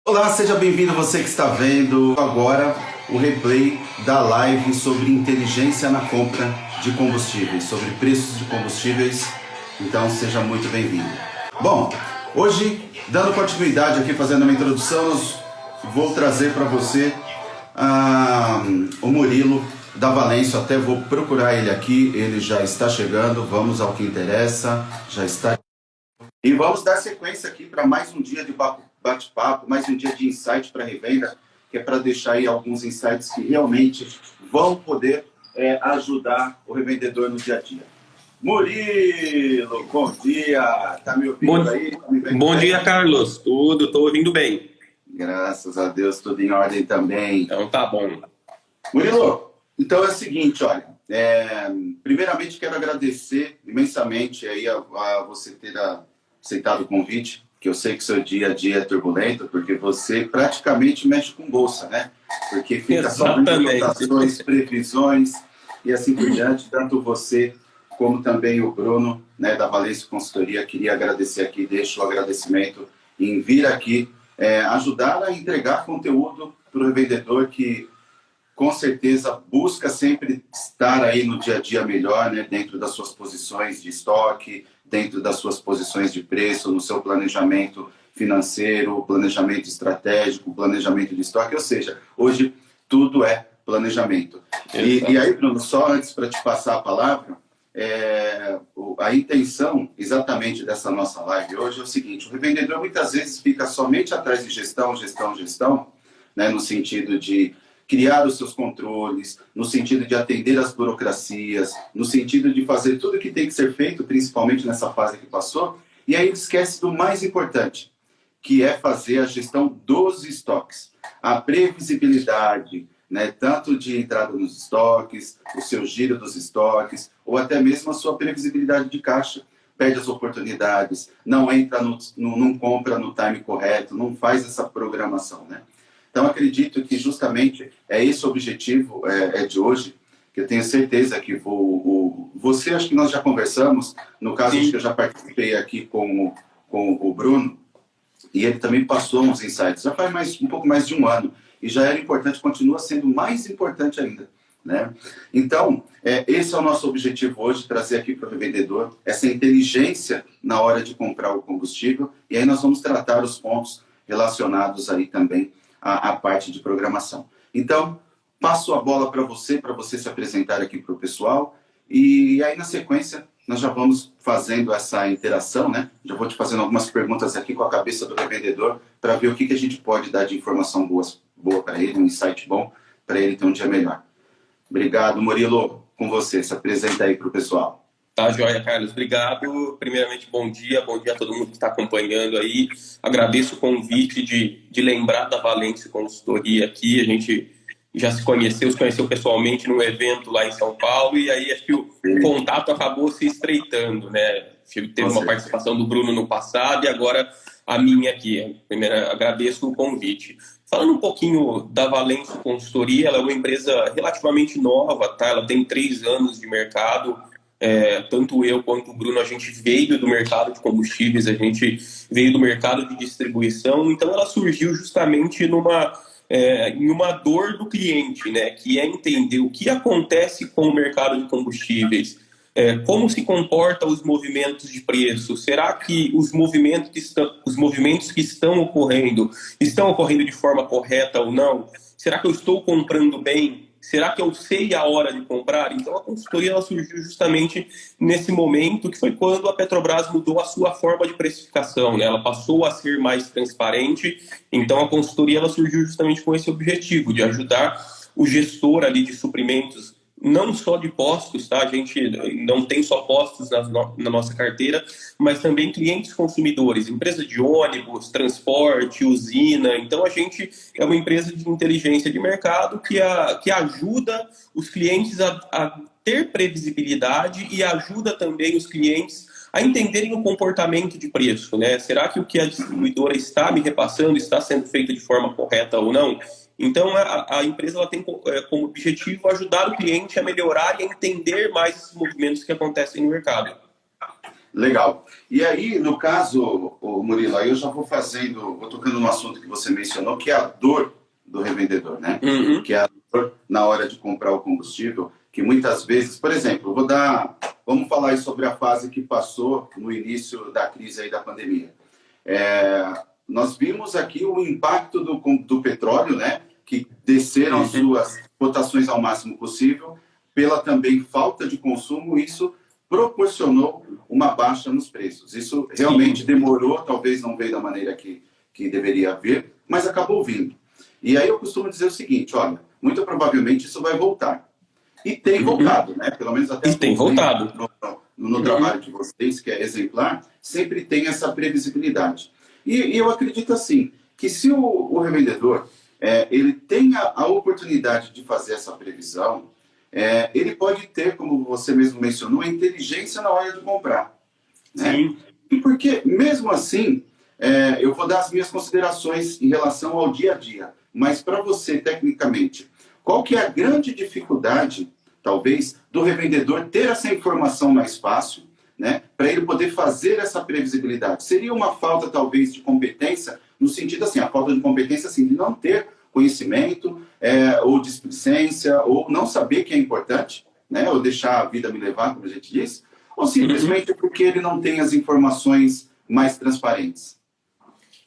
Olá, seja bem-vindo você que está vendo agora o replay da live sobre inteligência na compra de combustíveis, sobre preços de combustíveis. Então, seja muito bem-vindo. Bom, hoje, dando continuidade aqui, fazendo uma introdução, vou trazer para você o Murilo da Valência. Até vou procurar ele aqui, ele já está chegando. Vamos ao que interessa, já está. E vamos dar sequência aqui para mais um dia de bate-papo, mais um dia de insight para revenda, que é para deixar aí alguns insights que realmente vão poder ajudar o revendedor no dia a dia. Murilo, bom dia! Tá me ouvindo aí? Tá me vendo Bom bem? dia, Carlos. Tudo, estou ouvindo bem. Graças a Deus, tudo em ordem também. Então tá bom. Murilo, então é o seguinte, olha, primeiramente quero agradecer imensamente aí a você ter aceitado o convite, que eu sei que seu dia a dia é turbulento, porque você praticamente mexe com bolsa, né? Porque fica só vendo Exatamente. cotações, previsões e assim por diante, tanto você como também o Bruno, né, da Valência Consultoria. Queria agradecer aqui, deixo o agradecimento em vir aqui ajudar a entregar conteúdo para o revendedor que com certeza busca sempre estar aí no dia a dia melhor, né, dentro das suas posições de estoque, dentro das suas posições de preço, no seu planejamento financeiro, planejamento estratégico, planejamento de estoque, ou seja, hoje tudo é planejamento. E aí, Bruno, só antes para te passar a palavra, a intenção exatamente dessa nossa live hoje é o seguinte: o revendedor muitas vezes fica somente atrás de gestão, né, no sentido de criar os seus controles, no sentido de atender às burocracias, no sentido de fazer tudo o que tem que ser feito, principalmente nessa fase que passou, e aí ele esquece do mais importante, que é fazer a gestão dos estoques, a previsibilidade, né, tanto de entrada nos estoques, o seu giro dos estoques, ou até mesmo a sua previsibilidade de caixa. Perde as oportunidades, não entra, não compra no time correto, não faz essa programação, né? Então, acredito que justamente é esse o objetivo de hoje, que eu tenho certeza que você, acho que nós já conversamos, no caso, acho que eu já participei aqui com o Bruno, e ele também passou uns insights, já faz um pouco mais de um ano, e já era importante, continua sendo mais importante ainda, né? Então, esse é o nosso objetivo hoje, trazer aqui para o revendedor essa inteligência na hora de comprar o combustível, e aí nós vamos tratar os pontos relacionados aí também a parte de programação. Então, passo a bola para você se apresentar aqui para o pessoal, e aí na sequência nós já vamos fazendo essa interação, né? Já vou te fazendo algumas perguntas aqui com a cabeça do revendedor para ver o que a gente pode dar de informação boa para ele, um insight bom para ele ter um dia melhor. Obrigado, Murilo. Com você, se apresenta aí para o pessoal. Tá, joia, Carlos. Obrigado. Primeiramente, bom dia a todo mundo que está acompanhando aí. Agradeço o convite de lembrar da Valência Consultoria aqui. A gente já se conheceu pessoalmente num evento lá em São Paulo, e aí acho que o contato acabou se estreitando, né? Teve uma participação do Bruno no passado e agora a minha aqui. Primeiro, agradeço o convite. Falando um pouquinho da Valência Consultoria, ela é uma empresa relativamente nova, tá? Ela tem 3 anos de mercado. Tanto eu quanto o Bruno, a gente veio do mercado de combustíveis, a gente veio do mercado de distribuição, então ela surgiu justamente em uma dor do cliente, né? Que é entender o que acontece com o mercado de combustíveis, como se comportam os movimentos de preço. Será que os movimentos que estão ocorrendo de forma correta ou não? Será que eu estou comprando bem? Será que eu sei a hora de comprar? Então, a consultoria ela surgiu justamente nesse momento, que foi quando a Petrobras mudou a sua forma de precificação, né? Ela passou a ser mais transparente. Então, a consultoria ela surgiu justamente com esse objetivo, de ajudar o gestor ali de suprimentos, não só de postos, tá? A gente não tem só postos na nossa carteira, mas também clientes consumidores, empresa de ônibus, transporte, usina. Então, a gente é uma empresa de inteligência de mercado que ajuda os clientes a ter previsibilidade e ajuda também os clientes a entenderem o comportamento de preço, né? Será que o que a distribuidora está me repassando está sendo feito de forma correta ou não? Então, a empresa ela tem como objetivo ajudar o cliente a melhorar e a entender mais esses movimentos que acontecem no mercado. Legal. E aí, no caso, Murilo, aí eu já vou vou tocando no assunto que você mencionou, que é a dor do revendedor, né? Uhum. Que é a dor na hora de comprar o combustível, que muitas vezes, por exemplo, vamos falar aí sobre a fase que passou no início da crise aí da pandemia. Nós vimos aqui o impacto do petróleo, né? Que desceram as suas cotações ao máximo possível, pela também falta de consumo, isso proporcionou uma baixa nos preços. Isso realmente demorou, talvez não veio da maneira que deveria haver, mas acabou vindo. E aí eu costumo dizer o seguinte, olha, muito provavelmente isso vai voltar. E tem voltado, né? Pelo menos até tem voltado. No trabalho de vocês, que é exemplar, sempre tem essa previsibilidade. E eu acredito assim, que se o revendedor ele tem a oportunidade de fazer essa previsão, ele pode ter, como você mesmo mencionou, a inteligência na hora de comprar. Né? Sim. E porque, mesmo assim, eu vou dar as minhas considerações em relação ao dia a dia. Mas para você, tecnicamente, qual que é a grande dificuldade, talvez, do revendedor ter essa informação mais fácil, né, para ele poder fazer essa previsibilidade? Seria uma falta, talvez, de competência, no sentido assim, a falta de competência assim, de não ter conhecimento, ou displicência, ou não saber que é importante, né, ou deixar a vida me levar, como a gente diz, ou simplesmente porque ele não tem as informações mais transparentes?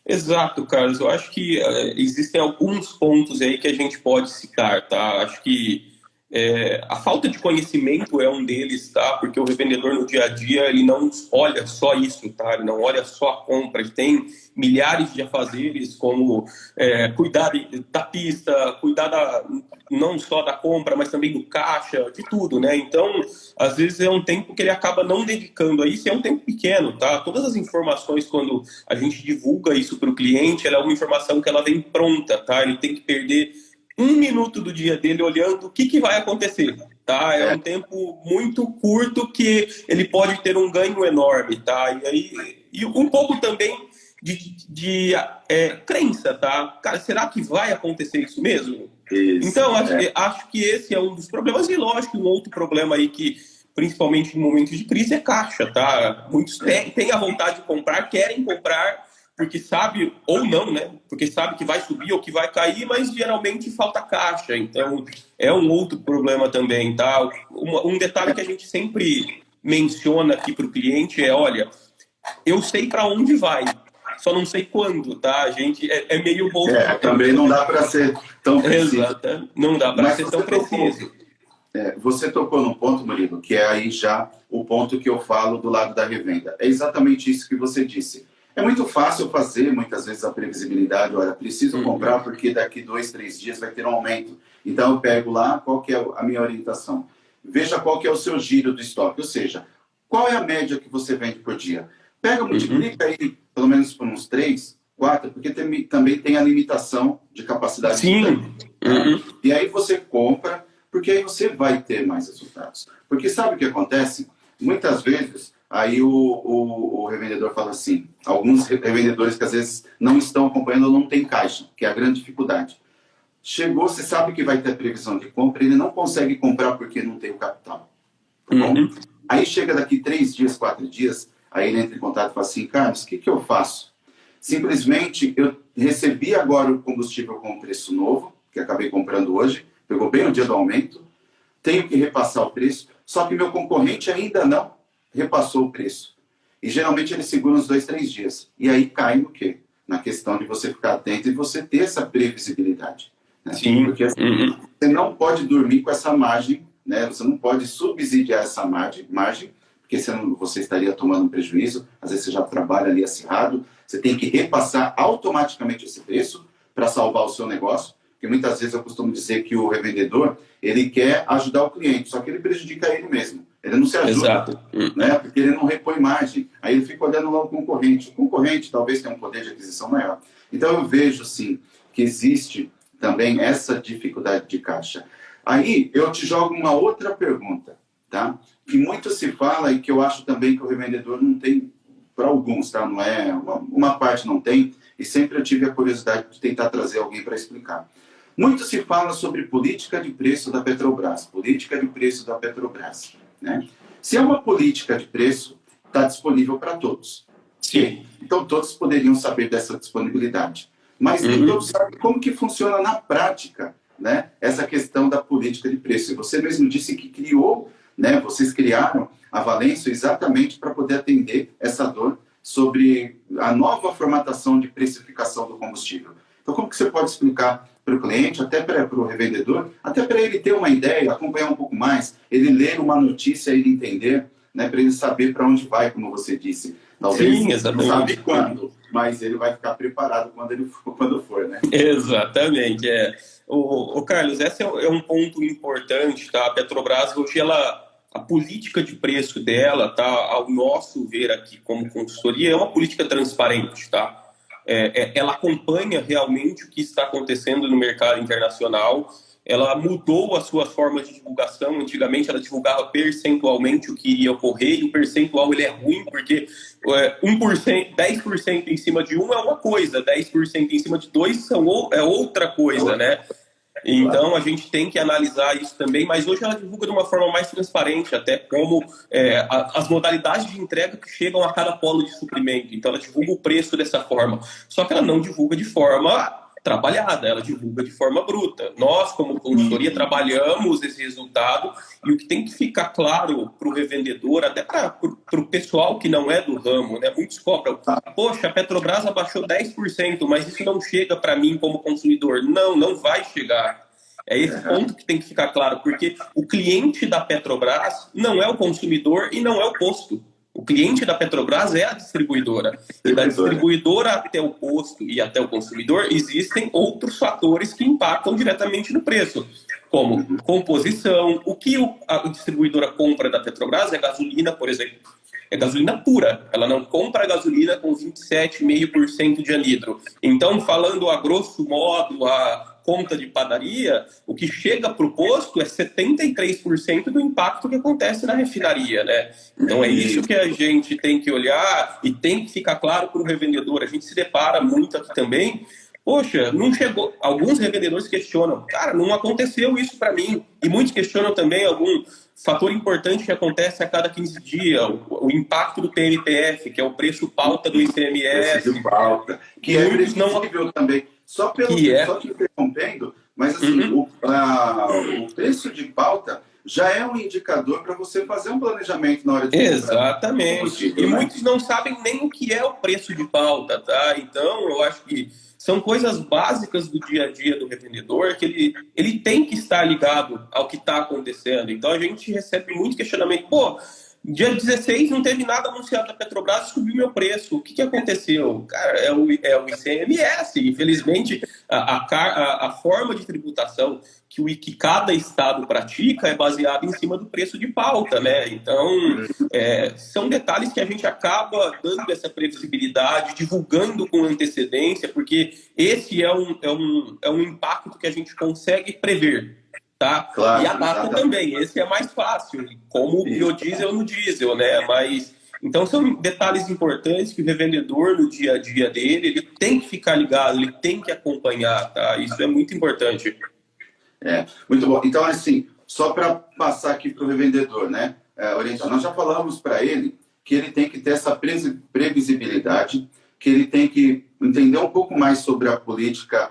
Exato, Carlos. Eu acho que existem alguns pontos aí que a gente pode citar, tá? Acho que a falta de conhecimento é um deles, tá? Porque o revendedor no dia a dia ele não olha só isso, tá? Ele não olha só a compra, ele tem milhares de afazeres, como cuidar da pista, não só da compra, mas também do caixa, de tudo, né? Então, às vezes é um tempo que ele acaba não dedicando a isso, e é um tempo pequeno, tá? Todas as informações, quando a gente divulga isso para o cliente, ela é uma informação que ela vem pronta, tá? Ele tem que perder 1 minuto do dia dele olhando o que vai acontecer, tá? É um tempo muito curto que ele pode ter um ganho enorme, tá? E um pouco também de crença, tá? Cara, será que vai acontecer isso mesmo? Isso, então, acho que esse é um dos problemas. E lógico, um outro problema aí que, principalmente em momentos de crise, é caixa, tá? Muitos têm a vontade de comprar, querem comprar, porque sabe, ou não, né? Porque sabe que vai subir ou que vai cair, mas geralmente falta caixa. Então, é um outro problema também, tá? Um detalhe que a gente sempre menciona aqui para o cliente é, olha, eu sei para onde vai, só não sei quando, tá? A gente é meio bolso. Também não dá para ser tão preciso. Exato, não dá para ser tão preciso. Você tocou num ponto, Murilo, que é aí já o ponto que eu falo do lado da revenda. É exatamente isso que você disse. É muito fácil fazer, muitas vezes, a previsibilidade. Olha, preciso comprar porque daqui 2, 3 dias vai ter um aumento. Então, eu pego lá, qual que é a minha orientação? Veja qual que é o seu giro do estoque. Ou seja, qual é a média que você vende por dia? Pega, multiplica aí, pelo menos por uns 3, 4, porque também tem a limitação de capacidade. Sim. E aí você compra, porque aí você vai ter mais resultados. Porque sabe o que acontece? Muitas vezes, aí o revendedor fala assim, alguns revendedores que às vezes não estão acompanhando ou não tem caixa, que é a grande dificuldade. Chegou, você sabe que vai ter previsão de compra, ele não consegue comprar porque não tem o capital. Tá bom? Aí chega daqui 3 dias, 4 dias, aí ele entra em contato e fala assim, Carlos, o que eu faço? Simplesmente, eu recebi agora o combustível com preço novo, que acabei comprando hoje, pegou bem o dia do aumento, tenho que repassar o preço, só que meu concorrente ainda não repassou o preço. E geralmente ele segura uns 2, 3 dias. E aí cai no quê? Na questão de você ficar atento e você ter essa previsibilidade. Né? Sim. Porque assim, você não pode dormir com essa margem, né? Você não pode subsidiar essa margem porque senão você estaria tomando um prejuízo, às vezes você já trabalha ali acirrado, você tem que repassar automaticamente esse preço para salvar o seu negócio, porque muitas vezes eu costumo dizer que o revendedor, ele quer ajudar o cliente, só que ele prejudica ele mesmo, ele não se ajuda. Exato. Né? Porque ele não repõe margem, aí ele fica olhando lá o concorrente talvez tenha um poder de aquisição maior. Então eu vejo, sim, que existe também essa dificuldade de caixa. Aí eu te jogo uma outra pergunta, tá? Que muito se fala e que eu acho também que o revendedor não tem, para alguns, tá? Não é, uma parte não tem, e sempre eu tive a curiosidade de tentar trazer alguém para explicar. Muito se fala sobre política de preço da Petrobras, né? Se é uma política de preço, está disponível para todos. Sim. Então, todos poderiam saber dessa disponibilidade. Mas nem todos sabem como que funciona na prática, né, essa questão da política de preço. E você mesmo disse que criou, né, vocês criaram a Valêncio exatamente para poder atender essa dor sobre a nova formatação de precificação do combustível. Então, como que você pode explicar para o cliente, até para o revendedor, até para ele ter uma ideia, acompanhar um pouco mais, ele ler uma notícia, ele entender, né, para ele saber para onde vai, como você disse. Talvez Sim, exatamente. Não sabe quando, mas ele vai ficar preparado quando for, né? Exatamente, O Carlos, esse é um ponto importante, tá? A Petrobras, hoje, a política de preço dela, tá? Ao nosso ver aqui como consultoria, é uma política transparente, tá? Ela acompanha realmente o que está acontecendo no mercado internacional. Ela mudou as suas formas de divulgação. Antigamente ela divulgava percentualmente o que iria ocorrer, e o percentual ele é ruim, porque 1%, 10% em cima de um é uma coisa, 10% em cima de dois é outra coisa, né? Então a gente tem que analisar isso também, mas hoje ela divulga de uma forma mais transparente, até como as modalidades de entrega que chegam a cada polo de suprimento. Então ela divulga o preço dessa forma, só que ela não divulga de forma trabalhada, ela divulga de forma bruta. Nós, como consultoria, trabalhamos esse resultado, e o que tem que ficar claro para o revendedor, até para o pessoal que não é do ramo, né? Muitos cobram, poxa, a Petrobras abaixou 10%, mas isso não chega para mim como consumidor. Não vai chegar. É esse ponto que tem que ficar claro, porque o cliente da Petrobras não é o consumidor e não é o posto. O cliente da Petrobras é a distribuidora. E da distribuidora até o posto e até o consumidor, existem outros fatores que impactam diretamente no preço, como composição. O que a distribuidora compra da Petrobras é gasolina, por exemplo. É gasolina pura. Ela não compra gasolina com 27,5% de anidro. Então, falando a grosso modo, a conta de padaria, o que chega para o posto é 73% do impacto que acontece na refinaria, né? Então é isso que a gente tem que olhar e tem que ficar claro para o revendedor. A gente se depara muito aqui também. Poxa, não chegou. Alguns revendedores questionam, cara, não aconteceu isso para mim. E muitos questionam também algum fator importante que acontece a cada 15 dias, o impacto do PNPF, que é o preço pauta do ICMS. Preço de pauta, que é previsível também. Só te interrompendo, mas assim, o preço de pauta já é um indicador para você fazer um planejamento na hora de Exatamente. E muitos não sabem nem o que é o preço de pauta, tá? Então, eu acho que são coisas básicas do dia a dia do revendedor que ele tem que estar ligado ao que está acontecendo. Então, a gente recebe muito questionamento. Pô, dia 16 não teve nada anunciado da Petrobras e subiu meu preço. O que aconteceu? Cara, é o ICMS. Infelizmente, a forma de tributação que cada estado pratica é baseada em cima do preço de pauta, né? Então, são detalhes que a gente acaba dando essa previsibilidade, divulgando com antecedência, porque esse é um impacto que a gente consegue prever. Tá? Claro, e a data também, esse é mais fácil, como o biodiesel no diesel, né? Mas, então são detalhes importantes que o revendedor no dia a dia dele, ele tem que ficar ligado, ele tem que acompanhar, tá? Isso é muito importante. Muito bom. Então, assim, só para passar aqui para o revendedor, né? Orientar, nós já falamos para ele que ele tem que ter essa previsibilidade, que ele tem que entender um pouco mais sobre a política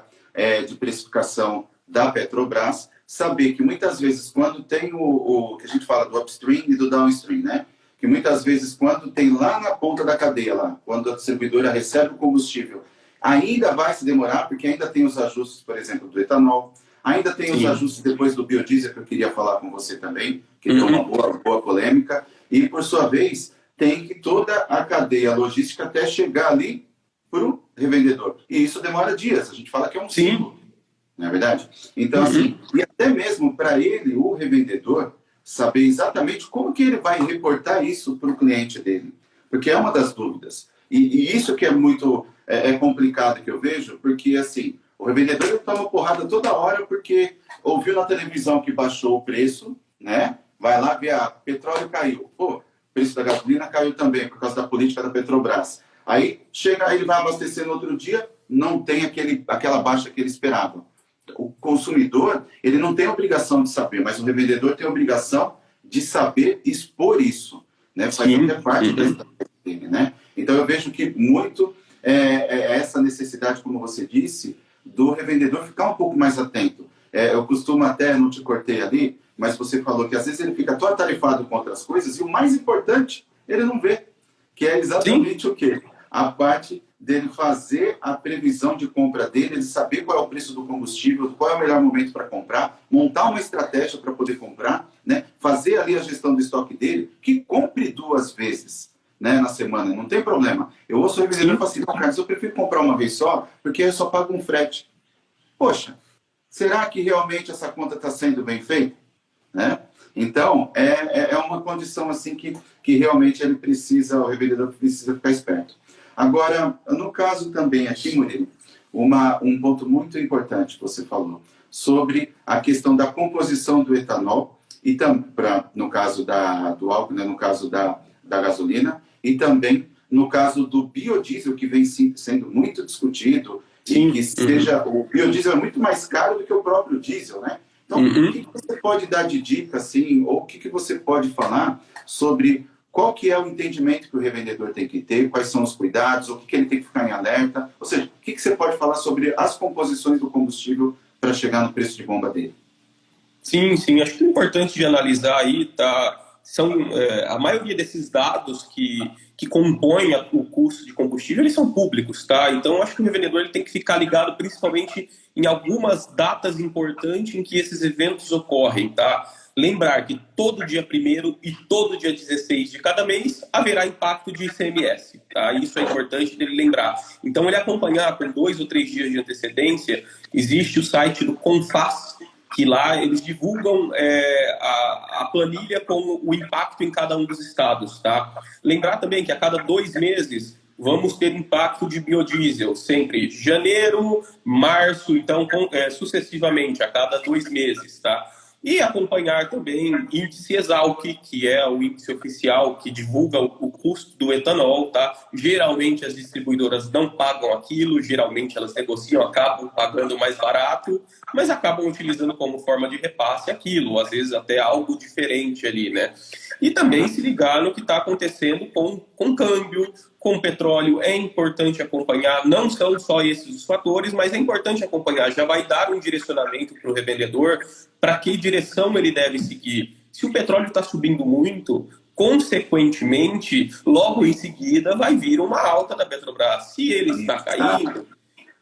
de precificação da Petrobras, saber que muitas vezes quando tem o que a gente fala do upstream e do downstream, né? Que muitas vezes quando tem lá na ponta da cadeia, lá, quando a distribuidora recebe o combustível, ainda vai se demorar, porque ainda tem os ajustes, por exemplo, do etanol, ainda tem os ajustes depois do biodiesel, que eu queria falar com você também, que deu uma boa polêmica, e por sua vez tem que toda a cadeia logística até chegar ali para o revendedor. E isso demora dias, a gente fala que é um ciclo. Não é verdade? Então, assim, e até mesmo para ele, o revendedor, saber exatamente como que ele vai reportar isso para o cliente dele. Porque é uma das dúvidas. E isso que é muito complicado que eu vejo, porque, assim, o revendedor ele toma porrada toda hora porque ouviu na televisão que baixou o preço, né? Vai lá ver, petróleo caiu. Pô, o preço da gasolina caiu também por causa da política da Petrobras. Aí, ele vai abastecer no outro dia, não tem aquela baixa que ele esperava. O consumidor, ele não tem a obrigação de saber, mas o revendedor tem a obrigação de saber expor isso. né? Faz até parte da estratégia dele, né? Então, eu vejo que muito essa necessidade, como você disse, do revendedor ficar um pouco mais atento. Eu costumo até, não te cortei ali, mas você falou que às vezes ele fica tão atarefado com outras coisas e o mais importante, ele não vê, que é exatamente o quê? A parte dele fazer a previsão de compra dele, ele saber qual é o preço do combustível, qual é o melhor momento para comprar, montar uma estratégia para poder comprar, né? Fazer ali a gestão do estoque dele, que compre 2 vezes, né, na semana, não tem problema. Eu ouço o revendedor e falo assim, não, Carlos, eu prefiro comprar uma vez só, porque eu só pago um frete. Poxa, será que realmente essa conta está sendo bem feita? Né? Então, é uma condição assim que realmente ele precisa, o revendedor precisa ficar esperto. Agora, no caso também aqui, Murilo, um ponto muito importante que você falou, sobre a questão da composição do etanol, e no caso do álcool, né, no caso da gasolina, e também no caso do biodiesel, que vem sendo muito discutido, e que seja, o biodiesel é muito mais caro do que o próprio diesel, né? Então, o que você pode dar de dica, assim, ou o que você pode falar sobre qual que é o entendimento que o revendedor tem que ter, quais são os cuidados, o que ele tem que ficar em alerta? Ou seja, o que você pode falar sobre as composições do combustível para chegar no preço de bomba dele? Sim, sim. Acho que o importante de analisar aí são a maioria desses dados que compõem o custo de combustível, eles são públicos, tá? Então, acho que o revendedor ele tem que ficar ligado principalmente em algumas datas importantes em que esses eventos ocorrem, tá? Lembrar que todo dia 1º e todo dia 16 de cada mês haverá impacto de ICMS, tá? Isso é importante dele lembrar. Então, ele acompanhar com 2 ou 3 dias de antecedência, existe o site do CONFAS, que lá eles divulgam a planilha com o impacto em cada um dos estados, tá? Lembrar também que a cada 2 meses vamos ter impacto de biodiesel, sempre janeiro, março, então sucessivamente, a cada 2 meses, tá? E acompanhar também índice Exalc, que é o índice oficial que divulga o custo do etanol, tá? Geralmente as distribuidoras não pagam aquilo, geralmente elas negociam, acabam pagando mais barato, mas acabam utilizando como forma de repasse aquilo, às vezes até algo diferente ali, né? E também se ligar no que está acontecendo com câmbio, com petróleo. É importante acompanhar, não são só esses os fatores, mas é importante acompanhar. Já vai dar um direcionamento para o revendedor para que direção ele deve seguir. Se o petróleo está subindo muito, consequentemente, logo em seguida vai vir uma alta da Petrobras. Se ele está caindo,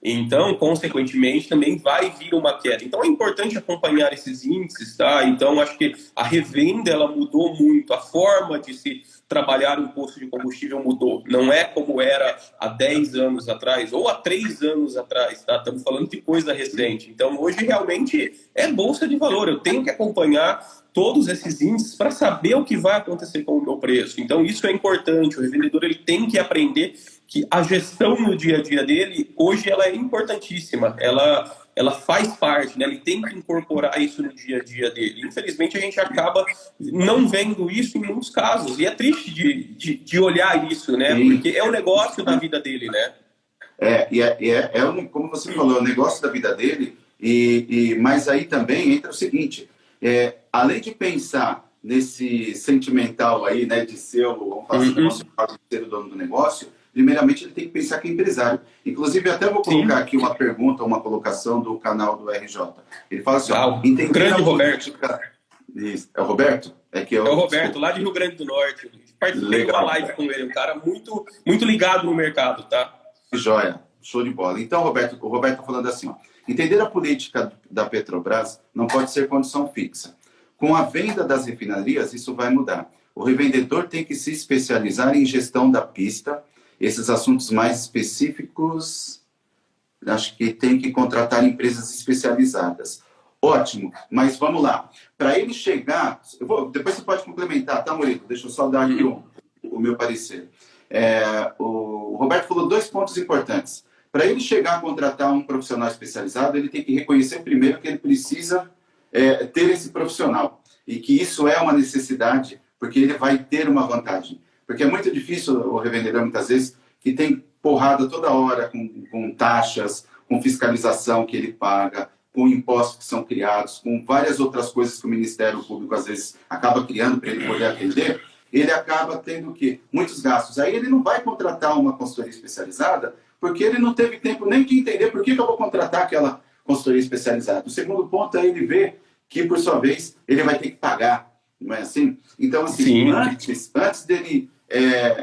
então, consequentemente, também vai vir uma queda. Então, é importante acompanhar esses índices, tá? Então, acho que a revenda, ela mudou muito. A forma de se trabalhar um posto de combustível mudou. Não é como era há 10 anos atrás ou há 3 anos atrás, tá? Estamos falando de coisa recente. Então, hoje, realmente, é bolsa de valor. Eu tenho que acompanhar todos esses índices para saber o que vai acontecer com o meu preço. Então, isso é importante. O revendedor ele tem que aprender que a gestão no dia a dia dele, hoje, ela é importantíssima. Ela faz parte, né? Ele tem que incorporar isso no dia a dia dele. Infelizmente, a gente acaba não vendo isso em muitos casos. E é triste de olhar isso, né? Porque é o negócio da vida dele, né? Como você falou, é o negócio da vida dele. Mas aí também entra o seguinte, além de pensar nesse sentimental aí, né, de ser vamos falar assim, de ser o dono do negócio, primeiramente ele tem que pensar que é empresário. Inclusive, até vou colocar aqui uma pergunta, uma colocação do canal do RJ. Ele fala assim, grande Roberto. Isso. É o Roberto? É o Roberto, lá de Rio Grande do Norte. Participei de uma live com ele, um cara muito, muito ligado no mercado, tá? Joia, show de bola. Então, Roberto, o Roberto está falando assim, entender a política da Petrobras não pode ser condição fixa. Com a venda das refinarias, isso vai mudar. O revendedor tem que se especializar em gestão da pista. Esses assuntos mais específicos, acho que tem que contratar empresas especializadas. Ótimo, mas vamos lá. Para ele chegar... depois você pode complementar, tá, Murilo? Deixa eu só dar aqui o meu parecer. O Roberto falou 2 pontos importantes. Para ele chegar a contratar um profissional especializado, ele tem que reconhecer primeiro que ele precisa ter esse profissional. E que isso é uma necessidade, porque ele vai ter uma vantagem. Porque é muito difícil o revendedor, muitas vezes, que tem porrada toda hora com taxas, com fiscalização que ele paga, com impostos que são criados, com várias outras coisas que o Ministério Público, às vezes, acaba criando para ele poder atender. ele acaba tendo o quê? Muitos gastos. Aí ele não vai contratar uma consultoria especializada, porque ele não teve tempo nem de entender por que eu vou contratar aquela consultoria especializada. O segundo ponto é ele ver que, por sua vez, ele vai ter que pagar, não é assim? Então, assim, antes dele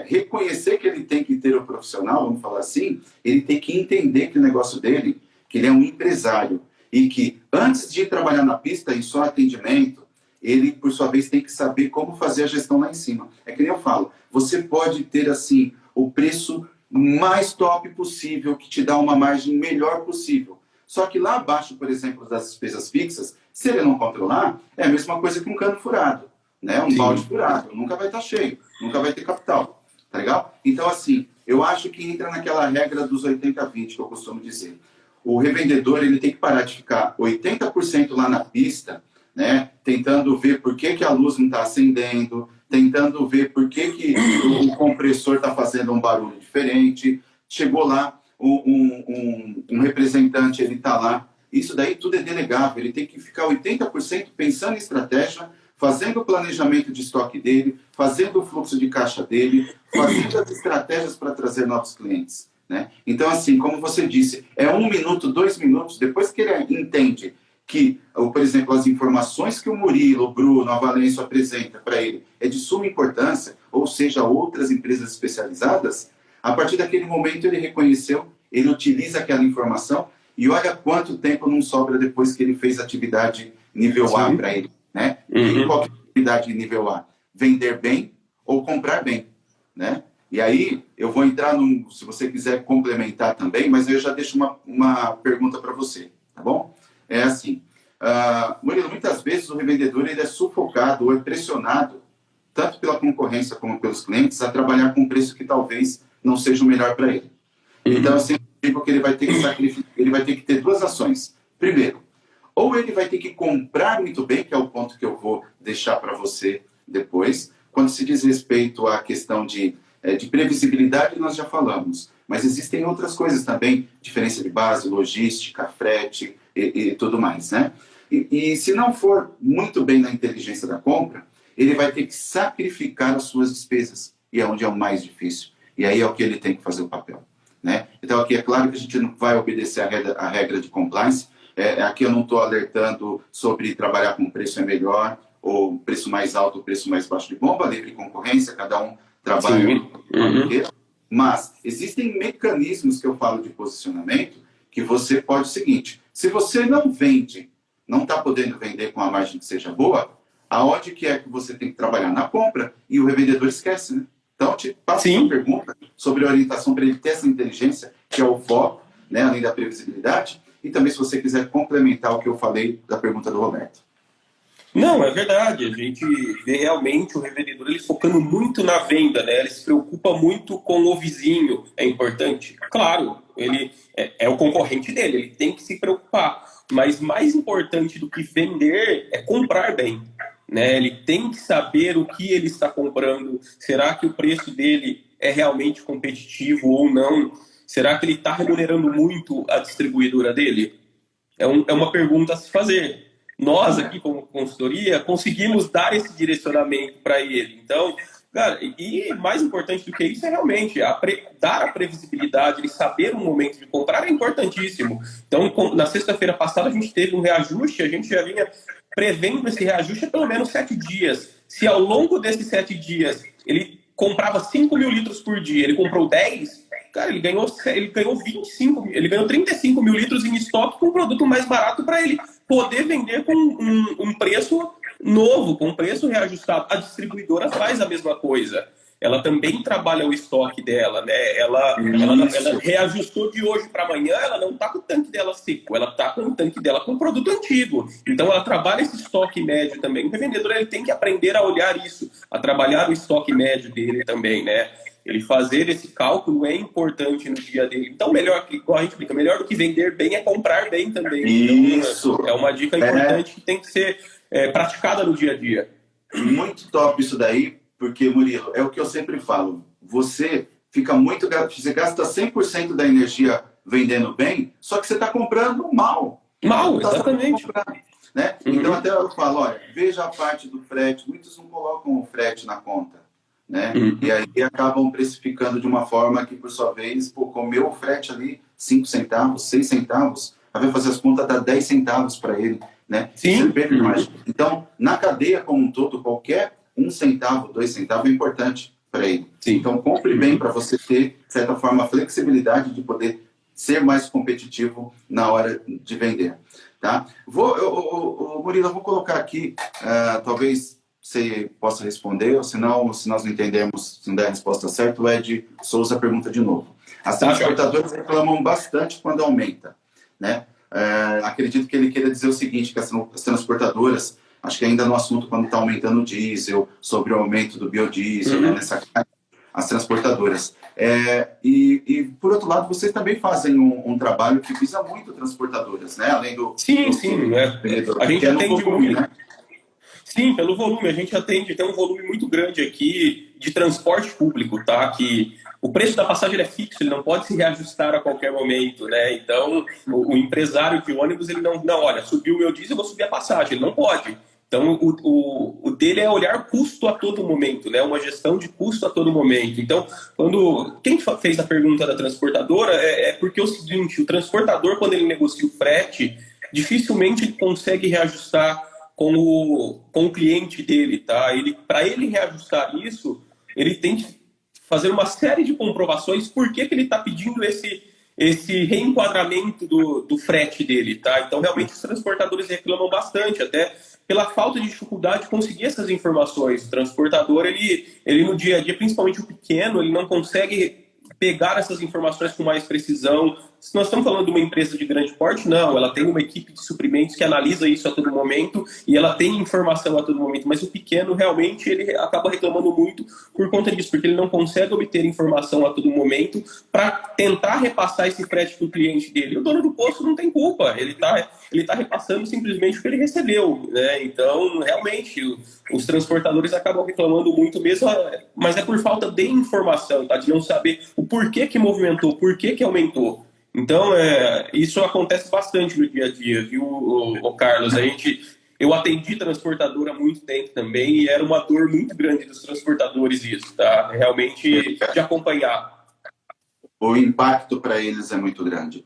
reconhecer que ele tem que ter o profissional, vamos falar assim, ele tem que entender que o negócio dele, que ele é um empresário, e que antes de ir trabalhar na pista em só atendimento, ele, por sua vez, tem que saber como fazer a gestão lá em cima. É que nem eu falo, você pode ter, assim, o preço mais top possível, que te dá uma margem melhor possível. Só que lá abaixo, por exemplo, das despesas fixas, se ele não controlar, é a mesma coisa que um cano furado, né? Um balde furado, nunca vai estar cheio, nunca vai ter capital, tá legal? Então, assim, eu acho que entra naquela regra dos 80-20 que eu costumo dizer. O revendedor, ele tem que parar de ficar 80% lá na pista, né? Tentando ver por que a luz não está acendendo, tentando ver por que o compressor está fazendo um barulho diferente. Chegou lá, um representante, ele está lá. Isso daí tudo é delegável. Ele tem que ficar 80% pensando em estratégia, fazendo o planejamento de estoque dele, fazendo o fluxo de caixa dele, fazendo as estratégias para trazer novos clientes, né? Então, assim, como você disse, é 1 minuto, 2 minutos, depois que ele entende que, por exemplo, as informações que o Murilo, o Bruno, a Valêncio apresenta para ele é de suma importância, ou seja, outras empresas especializadas, a partir daquele momento ele reconheceu, ele utiliza aquela informação e olha quanto tempo não sobra depois que ele fez atividade nível A para ele, né? E qual que é a atividade nível A? Vender bem ou comprar bem, né? E aí eu vou entrar se você quiser complementar também, mas eu já deixo uma pergunta para você, tá bom? É assim, Murilo, muitas vezes o revendedor ele é sufocado ou é pressionado, tanto pela concorrência como pelos clientes, a trabalhar com um preço que talvez não seja o melhor para ele. Então, eu sempre digo que ele vai ter que sacrificar, ele vai ter que ter 2 ações. Primeiro, ou ele vai ter que comprar muito bem, que é o ponto que eu vou deixar para você depois. Quando se diz respeito à questão de previsibilidade, nós já falamos. Mas existem outras coisas também, diferença de base, logística, frete e tudo mais, né? E se não for muito bem na inteligência da compra, ele vai ter que sacrificar as suas despesas, e é onde é o mais difícil. E aí é o que ele tem que fazer o papel, né? Então, aqui é claro que a gente não vai obedecer a regra de compliance. Aqui eu não estou alertando sobre trabalhar com preço é melhor, ou preço mais alto, ou preço mais baixo de bomba, livre concorrência, cada um trabalha com a maneira. Mas existem mecanismos que eu falo de posicionamento que você pode o seguinte, se você não vende, não está podendo vender com a margem que seja boa, aonde que é que você tem que trabalhar? Na compra, e o revendedor esquece, né? Então, eu te passo uma pergunta sobre a orientação para ele ter essa inteligência, que é o foco, né, além da previsibilidade, e também se você quiser complementar o que eu falei da pergunta do Roberto. Não, é verdade. A gente vê realmente o revendedor ele focando muito na venda, né? Ele se preocupa muito com o vizinho. É importante? Claro, ele é o concorrente dele, ele tem que se preocupar. Mas mais importante do que vender é comprar bem, né? Ele tem que saber o que ele está comprando. Será que o preço dele é realmente competitivo ou não? Será que ele está remunerando muito a distribuidora dele? É uma pergunta a se fazer. Nós aqui, como consultoria, conseguimos dar esse direcionamento para ele. Então, cara, e mais importante do que isso é realmente dar a previsibilidade, ele saber o momento de comprar é importantíssimo. Então, na sexta-feira passada, a gente teve um reajuste, a gente já vinha prevendo esse reajuste há pelo menos 7 dias. Se ao longo desses 7 dias ele comprava 5 mil litros por dia, ele comprou 10, cara, ele ganhou 25, ele ganhou 35 mil litros em estoque com um produto mais barato para ele poder vender com um preço novo, com um preço reajustado. A distribuidora faz a mesma coisa. Ela também trabalha o estoque dela, né? Ela reajustou de hoje para amanhã, ela não está com o tanque dela seco, ela está com o tanque dela com produto antigo. Então ela trabalha esse estoque médio também. O revendedor ele tem que aprender a olhar isso, a trabalhar o estoque médio dele também, né? Ele fazer esse cálculo é importante no dia dele. Então, igual a gente explica, melhor do que vender bem é comprar bem também. Isso. Então, é uma dica importante que tem que ser praticada no dia a dia. Muito top isso daí, porque, Murilo, é o que eu sempre falo. Você gasta 100% da energia vendendo bem, só que você está comprando mal. Mal, exatamente. Né? Então, até eu falo, olha, veja a parte do frete. Muitos não colocam o frete na conta. né? E aí acabam precificando de uma forma que, por sua vez, pô, comeu o frete ali 5 centavos, 6 centavos, vai fazer as contas, dá 10 centavos para ele, né? Sim. Então, na cadeia como um todo, qualquer 1 centavo, 2 centavos é importante para ele. Sim. Então, compre bem para você ter, de certa forma, a flexibilidade de poder ser mais competitivo na hora de vender. Tá? Murilo, eu vou colocar aqui, talvez você possa responder, ou se nós não entendermos, se não der a resposta certa, o Ed Souza pergunta de novo. As transportadoras reclamam bastante quando aumenta, né? Acredito que ele queira dizer o seguinte, que as transportadoras, acho que ainda no assunto quando está aumentando o diesel, sobre o aumento do biodiesel, né, nessa as transportadoras. E, por outro lado, vocês também fazem um trabalho que visa muito transportadoras, né? Além do... Sim. A gente atende volume, né? Sim, pelo volume. A gente atende, tem um volume muito grande aqui de transporte público, tá? Que o preço da passagem é fixo, ele não pode se reajustar a qualquer momento, né? Então, o empresário de ônibus, ele não, olha, subiu o meu diesel, eu vou subir a passagem. Ele não pode. Então, o dele é olhar custo a todo momento, né? Uma gestão de custo a todo momento. Então, quem fez a pergunta da transportadora é porque é o seguinte, o transportador, quando ele negocia o frete, dificilmente ele consegue reajustar com o cliente dele, tá? Para ele reajustar isso, ele tem que fazer uma série de comprovações por que ele está pedindo esse reenquadramento do frete dele, tá? Então, realmente, os transportadores reclamam bastante, até pela falta de dificuldade de conseguir essas informações. O transportador, ele no dia a dia, principalmente o pequeno, ele não consegue pegar essas informações com mais precisão. Se nós estamos falando de uma empresa de grande porte, não, ela tem uma equipe de suprimentos que analisa isso a todo momento e ela tem informação a todo momento, mas o pequeno realmente ele acaba reclamando muito por conta disso, porque ele não consegue obter informação a todo momento para tentar repassar esse frete para o cliente dele. O dono do posto não tem culpa, ele tá repassando simplesmente o que ele recebeu, né? Então, realmente, os transportadores acabam reclamando muito mesmo, mas é por falta de informação, tá? De não saber o porquê que movimentou, por que aumentou. Então, isso acontece bastante no dia a dia, viu, o Carlos? Eu atendi transportadora há muito tempo também e era uma dor muito grande dos transportadores isso, tá? Realmente, de acompanhar. O impacto para eles é muito grande.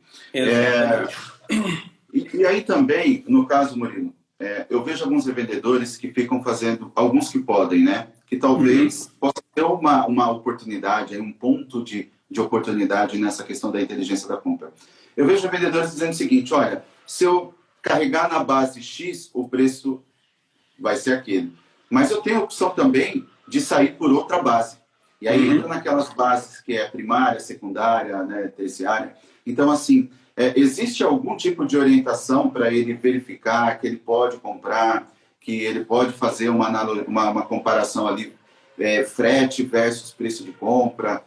E aí também, no caso, Murilo, eu vejo alguns revendedores que ficam fazendo, alguns que podem, né? Que talvez possa ter uma oportunidade, um ponto de oportunidade nessa questão da inteligência da compra. Eu vejo vendedores dizendo o seguinte, olha, se eu carregar na base X, o preço vai ser aquele. Mas eu tenho a opção também de sair por outra base. E aí entra naquelas bases que é primária, secundária, né, terciária. Então, assim, existe algum tipo de orientação para ele verificar que ele pode comprar, que ele pode fazer uma comparação ali, frete versus preço de compra,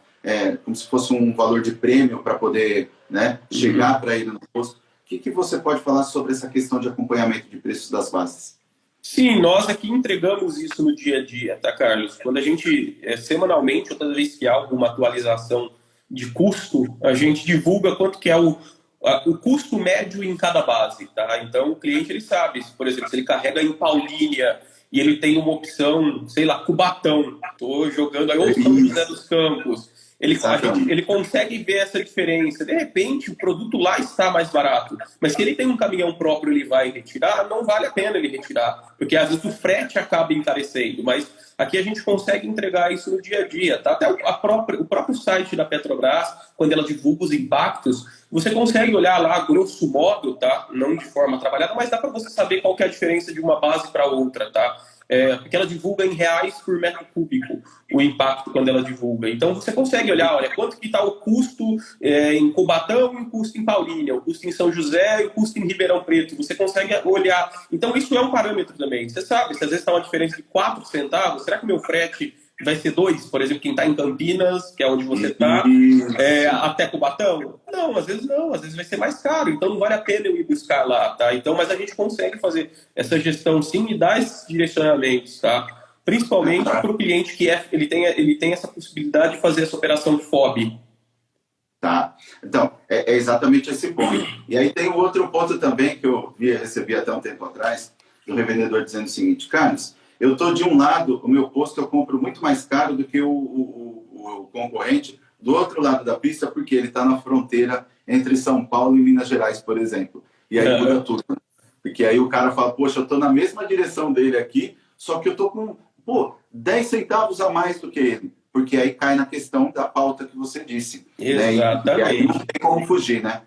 como se fosse um valor de prêmio para poder, né, chegar para ele no posto. O que você pode falar sobre essa questão de acompanhamento de preços das bases? Sim, nós aqui entregamos isso no dia a dia, tá, Carlos? Quando a gente, semanalmente, toda vez que há alguma atualização de custo, a gente divulga quanto que é o custo médio em cada base, tá? Então, o cliente, ele sabe, por exemplo, se ele carrega em Paulínia e ele tem uma opção, sei lá, Cubatão, tô jogando aí, ou São José dos Campos, ele consegue ver essa diferença. De repente, o produto lá está mais barato. Mas se ele tem um caminhão próprio, ele vai retirar, não vale a pena ele retirar. Porque às vezes o frete acaba encarecendo. Mas aqui a gente consegue entregar isso no dia a dia. Tá? Até o próprio site da Petrobras, quando ela divulga os impactos, você consegue olhar lá, grosso modo, tá? Não de forma trabalhada, mas dá para você saber qual que é a diferença de uma base para outra, tá? Porque ela divulga em reais por metro cúbico o impacto quando ela divulga. Então você consegue olhar, olha, quanto que está o custo em Cubatão e o custo em Paulínia, o custo em São José e o custo em Ribeirão Preto. Você consegue olhar. Então isso é um parâmetro também. Você sabe, se às vezes está uma diferença de 4 centavos, será que o meu frete vai ser 2? Por exemplo, quem está em Campinas, que é onde você está, até Cubatão? Não, às vezes vai ser mais caro, então não vale a pena eu ir buscar lá, tá? Então, mas a gente consegue fazer essa gestão sim e dar esses direcionamentos, tá? Principalmente para o cliente que ele tem essa possibilidade de fazer essa operação de FOB. Tá, então, é exatamente esse ponto. E aí tem um outro ponto também que eu recebi até um tempo atrás, do revendedor dizendo o seguinte, Carlos, eu estou de um lado, o meu posto eu compro muito mais caro do que o concorrente do outro lado da pista, porque ele está na fronteira entre São Paulo e Minas Gerais, por exemplo. E aí muda tudo. Porque aí o cara fala, poxa, eu estou na mesma direção dele aqui, só que eu estou com, 10 centavos a mais do que ele. Porque aí cai na questão da pauta que você disse. Exatamente. Né? E aí não tem como fugir, né?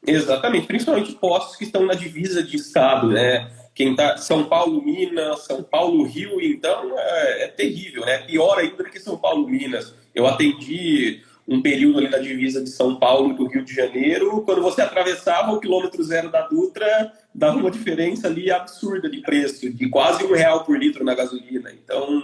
Exatamente, principalmente postos que estão na divisa de estado, né? Quem tá São Paulo, Minas, São Paulo, Rio, então é terrível, né? Pior ainda do que São Paulo, Minas. Eu atendi um período ali na divisa de São Paulo e do Rio de Janeiro, quando você atravessava o quilômetro zero da Dutra, dava uma diferença ali absurda de preço, de quase R$ 1 por litro na gasolina. Então,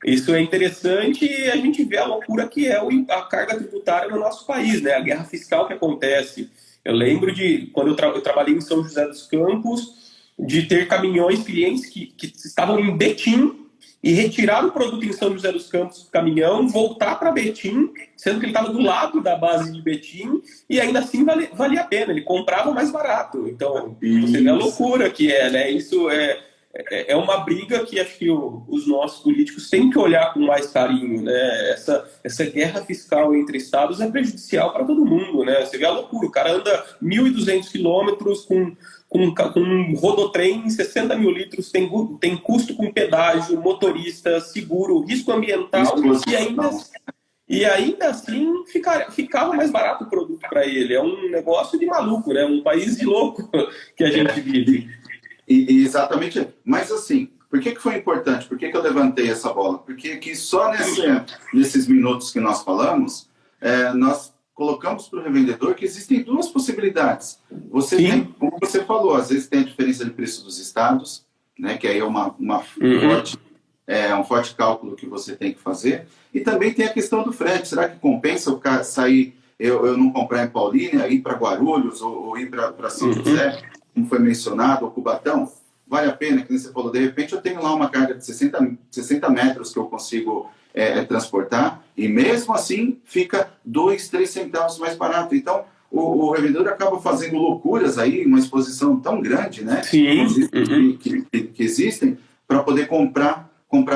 isso é interessante e a gente vê a loucura que é a carga tributária no nosso país, né? A guerra fiscal que acontece. Eu lembro de, quando eu trabalhei em São José dos Campos, de ter caminhões, clientes que estavam em Betim e retirar o produto em São José dos Campos do caminhão, voltar para Betim, sendo que ele estava do lado da base de Betim, e ainda assim valia a pena, ele comprava mais barato. Então, você vê a loucura que é, né? Isso é uma briga que acho que os nossos políticos têm que olhar com mais carinho, né? Essa guerra fiscal entre estados é prejudicial para todo mundo, né? Você vê a loucura, o cara anda 1.200 quilômetros com um rodotrem, 60 mil litros, tem custo com pedágio, motorista, seguro, risco ambiental, e ainda assim ficava mais barato o produto para ele. É um negócio de maluco, né? Um país de louco que a gente vive. Exatamente. Mas assim, por que foi importante? Por que eu levantei essa bola? Porque que só nesses minutos que nós falamos, nós colocamos para o revendedor que existem duas possibilidades. Você tem, como você falou, às vezes tem a diferença de preço dos estados, né, que aí é um forte cálculo que você tem que fazer. E também tem a questão do frete. Será que compensa o cara sair, eu não comprar em Paulínia, ir para Guarulhos ou ir para São José, como foi mencionado, ou Cubatão? Vale a pena, que você falou, de repente eu tenho lá uma carga de 60 metros que eu consigo transportar, e mesmo assim fica 2, 3 centavos mais barato. Então, o revendedor acaba fazendo loucuras aí, uma exposição tão grande, né? Que existem, para poder comprar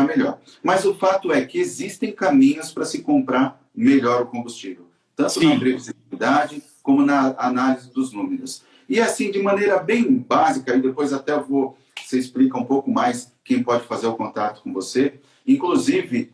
melhor. Mas o fato é que existem caminhos para se comprar melhor o combustível, tanto na previsibilidade como na análise dos números. E assim, de maneira bem básica, e depois até você explica um pouco mais quem pode fazer o contato com você. Inclusive,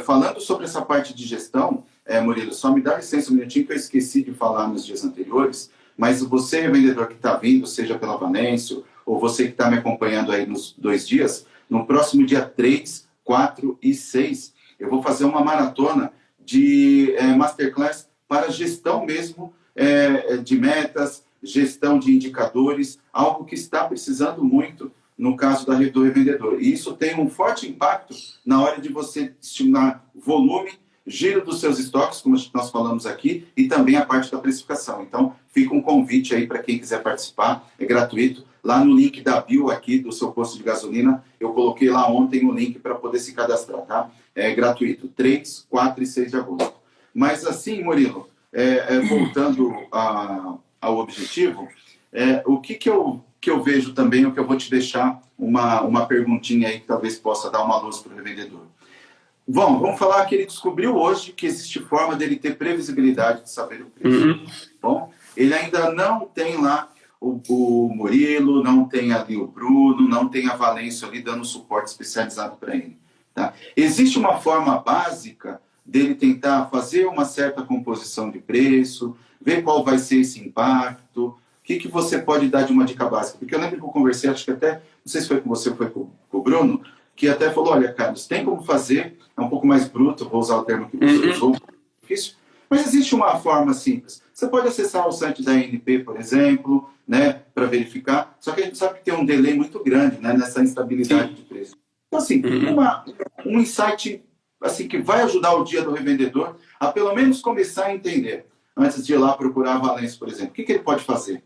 falando sobre essa parte de gestão, Murilo, só me dá licença um minutinho que eu esqueci de falar nos dias anteriores, mas você, vendedor que está vindo, seja pela Valêncio, ou você que está me acompanhando aí nos 2 dias, no próximo dia 3, 4 e 6, eu vou fazer uma maratona de masterclass para gestão mesmo de metas, gestão de indicadores, algo que está precisando muito no caso do revendedor. E isso tem um forte impacto na hora de você estimular volume, giro dos seus estoques, como nós falamos aqui, e também a parte da precificação. Então, fica um convite aí para quem quiser participar, é gratuito. Lá no link da bio aqui do seu posto de gasolina, eu coloquei lá ontem o link para poder se cadastrar, tá? É gratuito, 3, 4 e 6 de agosto. Mas assim, Murilo, voltando ao objetivo, o que eu vejo também, o que eu vou te deixar uma perguntinha aí que talvez possa dar uma luz para o revendedor. Vamos falar que ele descobriu hoje que existe forma dele ter previsibilidade de saber o preço. Bom, ele ainda não tem lá o Murilo, não tem ali o Bruno, não tem a Valêncio ali dando suporte especializado para ele. Tá? Existe uma forma básica dele tentar fazer uma certa composição de preço, ver qual vai ser esse impacto. O que você pode dar de uma dica básica? Porque eu lembro que eu conversei, acho que até, não sei se foi com você ou foi com o Bruno, que até falou, olha, Carlos, tem como fazer, é um pouco mais bruto, vou usar o termo que você usou, difícil, mas existe uma forma simples. Você pode acessar o site da ANP, por exemplo, né, para verificar, só que a gente sabe que tem um delay muito grande, né, nessa instabilidade de preço. Então, assim, um insight assim, que vai ajudar o dia do revendedor a pelo menos começar a entender, antes de ir lá procurar a Valêncio, por exemplo. O que ele pode fazer?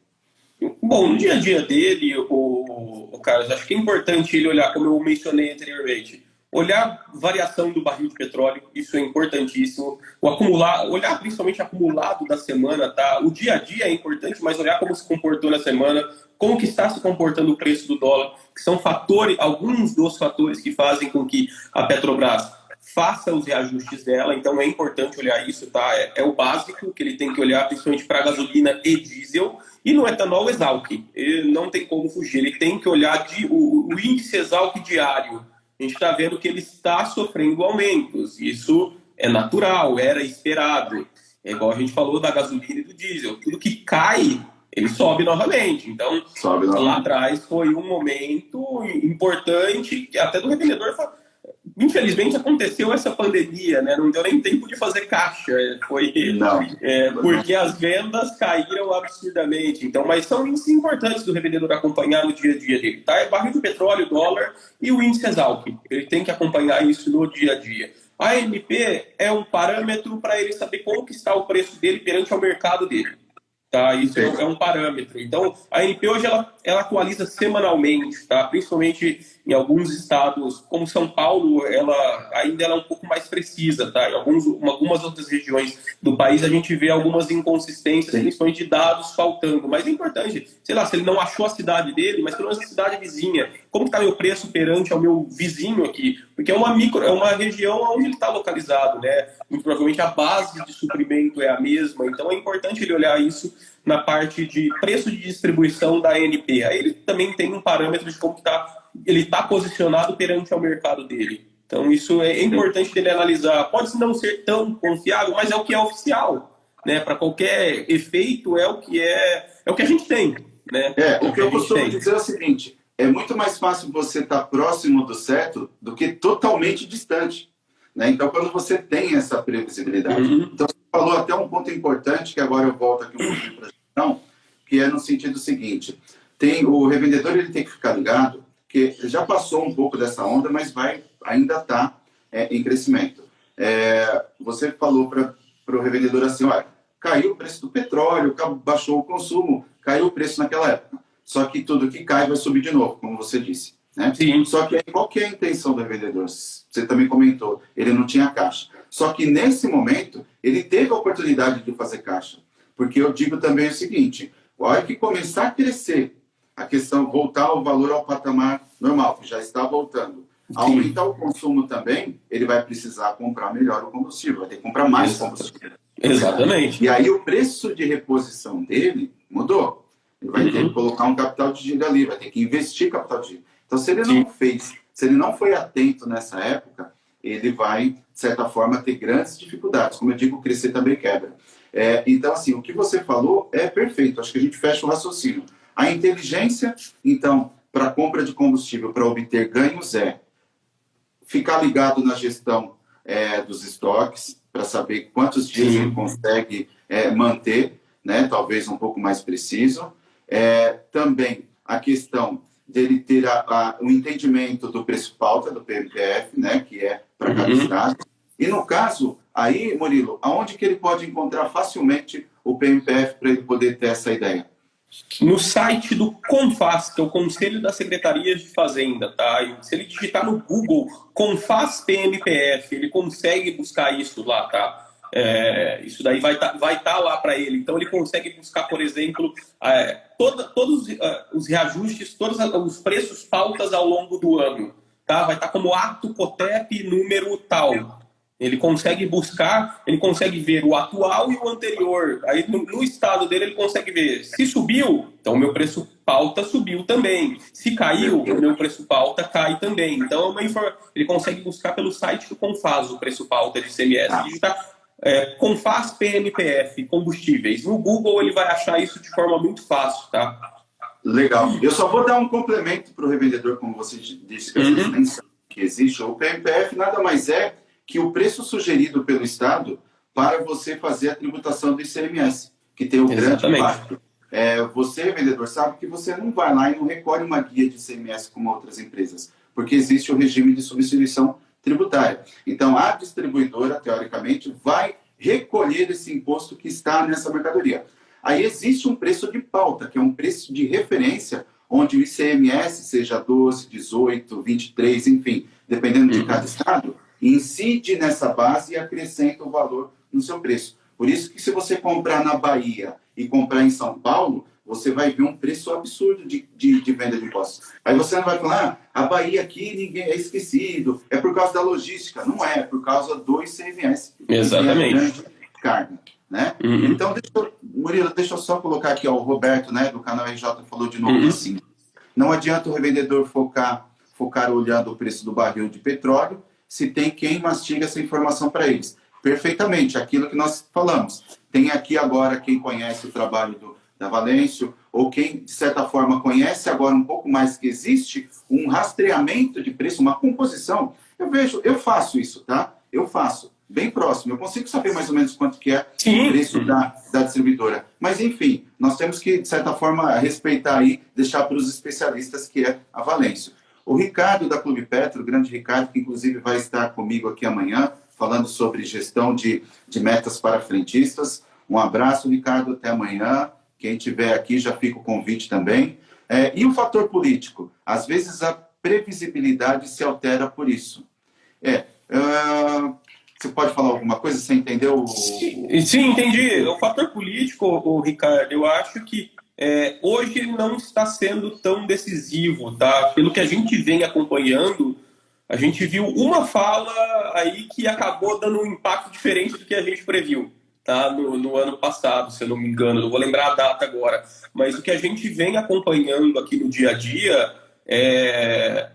Bom, no dia a dia dele, o Carlos, acho que é importante ele olhar, como eu mencionei anteriormente, olhar variação do barril de petróleo, isso é importantíssimo. Olhar principalmente acumulado da semana, tá? O dia a dia é importante, mas olhar como se comportou na semana, como que está se comportando o preço do dólar, que são fatores, alguns dos fatores que fazem com que a Petrobras faça os reajustes dela. Então é importante olhar isso, tá? É o básico que ele tem que olhar, principalmente para gasolina e diesel. E no etanol Exalc, ele não tem como fugir, ele tem que olhar o índice Exalc diário. A gente está vendo que ele está sofrendo aumentos. Isso é natural, era esperado. É igual a gente falou da gasolina e do diesel. Tudo que cai, ele sobe novamente. Então, lá atrás foi um momento importante, que até do revendedor. Infelizmente aconteceu essa pandemia, né? Não deu nem tempo de fazer caixa. Porque as vendas caíram absurdamente. Então, mas são índices importantes do revendedor acompanhar no dia a dia dele. Tá? É barril de petróleo, dólar e o índice Exalc. Ele tem que acompanhar isso no dia a dia. A ANP é um parâmetro para ele saber como que está o preço dele perante ao mercado dele. Tá? Isso é um parâmetro. Então, a ANP hoje ela atualiza semanalmente, tá? Principalmente em alguns estados, como São Paulo, ela ainda é um pouco mais precisa. Tá? Em algumas outras regiões do país, a gente vê algumas inconsistências, principalmente de dados faltando. Mas é importante, sei lá, se ele não achou a cidade dele, mas pelo menos a cidade vizinha, como está meu preço perante ao meu vizinho aqui? Porque é uma região onde ele está localizado, né? Muito provavelmente a base de suprimento é a mesma, então é importante ele olhar isso na parte de preço de distribuição da ANP. Aí ele também tem um parâmetro de como ele está posicionado perante ao mercado dele. Então isso é importante dele analisar. Pode não ser tão confiável, mas é o que é oficial, né? Para qualquer efeito é o que a gente tem, né? O que eu costumo dizer é o seguinte: é muito mais fácil você estar próximo do certo do que totalmente distante. Né? Então, quando você tem essa previsibilidade. Então, você falou até um ponto importante, que agora eu volto aqui um pouquinho para a gestão, que é no sentido seguinte: o revendedor ele tem que ficar ligado, que já passou um pouco dessa onda, mas ainda está em crescimento. Você falou para o revendedor assim: olha, caiu o preço do petróleo, baixou o consumo, caiu o preço naquela época. Só que tudo que cai vai subir de novo, como você disse. Né? Sim. Só que qual que é a intenção do revendedor? Você também comentou, ele não tinha caixa. Só que nesse momento, ele teve a oportunidade de fazer caixa. Porque eu digo também o seguinte: a hora que começar a crescer, a questão voltar o valor ao patamar normal, que já está voltando, aumentar o consumo também, ele vai precisar comprar melhor o combustível, vai ter que comprar mais combustível. Exatamente. E aí o preço de reposição dele mudou. Ele vai ter que colocar um capital de giro ali, vai ter que investir capital de giro. Então, se ele não fez, se ele não foi atento nessa época, ele vai, de certa forma, ter grandes dificuldades. Como eu digo, crescer também quebra. Então, assim, o que você falou é perfeito. Acho que a gente fecha o raciocínio. A inteligência, então, para a compra de combustível, para obter ganhos, ficar ligado na gestão dos estoques, para saber quantos dias ele consegue manter, né? Talvez um pouco mais preciso. Também a questão dele ter o entendimento do preço pauta do PMPF, né, que é para cada estado. E no caso, aí, Murilo, aonde que ele pode encontrar facilmente o PMPF para ele poder ter essa ideia? No site do CONFAZ, que é o Conselho das Secretarias de Fazenda, tá? Se ele digitar no Google CONFAZ PMPF, ele consegue buscar isso lá, tá? Isso daí vai tá lá para ele. Então, ele consegue buscar, por exemplo, todos os reajustes, todos os preços pautas ao longo do ano. Tá? Vai estar como ato COTEP número tal. Ele consegue buscar, ele consegue ver o atual e o anterior. Aí, no estado dele, ele consegue ver. Se subiu, então o meu preço pauta subiu também. Se caiu, o meu preço pauta cai também. Então, ele consegue buscar pelo site do CONFAZ o preço pauta de ICMS. Digitar CONFAZ PMPF, combustíveis. No Google ele vai achar isso de forma muito fácil, tá? Legal. Eu só vou dar um complemento para o revendedor, como você disse, que a gente nem sabe que existe. O PMPF nada mais é que o preço sugerido pelo Estado para você fazer a tributação do ICMS, que tem o grande impacto. Você, revendedor, sabe que você não vai lá e não recolhe uma guia de ICMS como outras empresas, porque existe o regime de substituição tributária. Então, a distribuidora, teoricamente, vai recolher esse imposto que está nessa mercadoria. Aí existe um preço de pauta, que é um preço de referência, onde o ICMS seja 12, 18, 23, enfim, dependendo de cada estado, incide nessa base e acrescenta o valor no seu preço. Por isso que se você comprar na Bahia e comprar em São Paulo, você vai ver um preço absurdo de venda de impostos. Aí você não vai falar, a Bahia aqui ninguém é esquecido, é por causa da logística. Não é por causa do ICMS. Exatamente. Que é a grande carga, né? Então, Murilo, deixa eu só colocar aqui, ó, o Roberto, né, do canal RJ, falou de novo assim, não adianta o revendedor focar olhando o preço do barril de petróleo, se tem quem mastiga essa informação para eles. Perfeitamente, aquilo que nós falamos. Tem aqui agora quem conhece o trabalho da Valêncio, ou quem, de certa forma, conhece agora um pouco mais que existe um rastreamento de preço, uma composição. Eu faço isso, tá? Eu faço, bem próximo. Eu consigo saber mais ou menos quanto que é o preço da distribuidora. Mas, enfim, nós temos que, de certa forma, respeitar aí, deixar para os especialistas que é a Valêncio. O Ricardo, da Clube Petro, o grande Ricardo, que inclusive vai estar comigo aqui amanhã, falando sobre gestão de metas para frentistas. Um abraço, Ricardo, até amanhã. Quem estiver aqui, já fica o convite também. E o fator político? Às vezes a previsibilidade se altera por isso. Você pode falar alguma coisa? Você entendeu? Sim, entendi. O fator político, Ricardo, eu acho que hoje ele não está sendo tão decisivo, tá? Pelo que a gente vem acompanhando, a gente viu uma fala aí que acabou dando um impacto diferente do que a gente previu, tá? No ano passado, se eu não me engano, não vou lembrar a data agora, mas o que a gente vem acompanhando aqui no dia a dia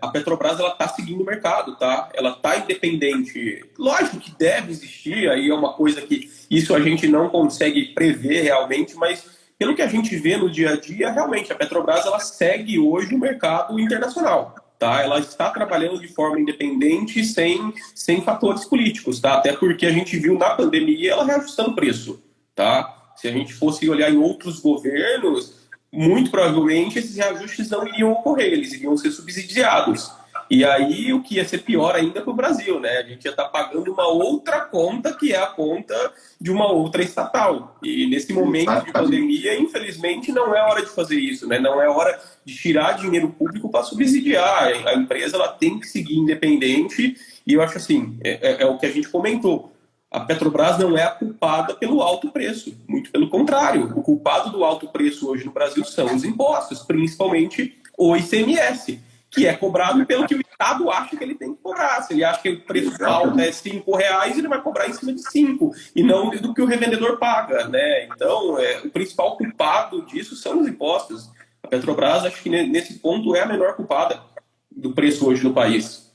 a Petrobras ela está seguindo o mercado, tá? Ela está independente. Lógico que deve existir, aí é uma coisa que isso a gente não consegue prever realmente, mas pelo que a gente vê no dia a dia, realmente a Petrobras ela segue hoje o mercado internacional. Tá? Ela está trabalhando de forma independente, sem fatores políticos, tá? Até porque a gente viu na pandemia ela reajustando o preço. Tá? Se a gente fosse olhar em outros governos, muito provavelmente esses reajustes não iriam ocorrer, eles iriam ser subsidiados. E aí o que ia ser pior ainda para o Brasil, né? A gente ia estar pagando uma outra conta, que é a conta de uma outra estatal. E nesse momento de pandemia, infelizmente, não é hora de fazer isso, né? Não é hora de tirar dinheiro público para subsidiar. A empresa ela tem que seguir independente. E eu acho assim, é o que a gente comentou. A Petrobras não é a culpada pelo alto preço. Muito pelo contrário. O culpado do alto preço hoje no Brasil são os impostos, principalmente o ICMS, que é cobrado pelo que o Estado acha que ele tem que cobrar. Se ele acha que o preço alto é R$5, ele vai cobrar em cima de 5, e não do que o revendedor paga, né? Então, o principal culpado disso são os impostos. A Petrobras, acho que nesse ponto, é a menor culpada do preço hoje no país.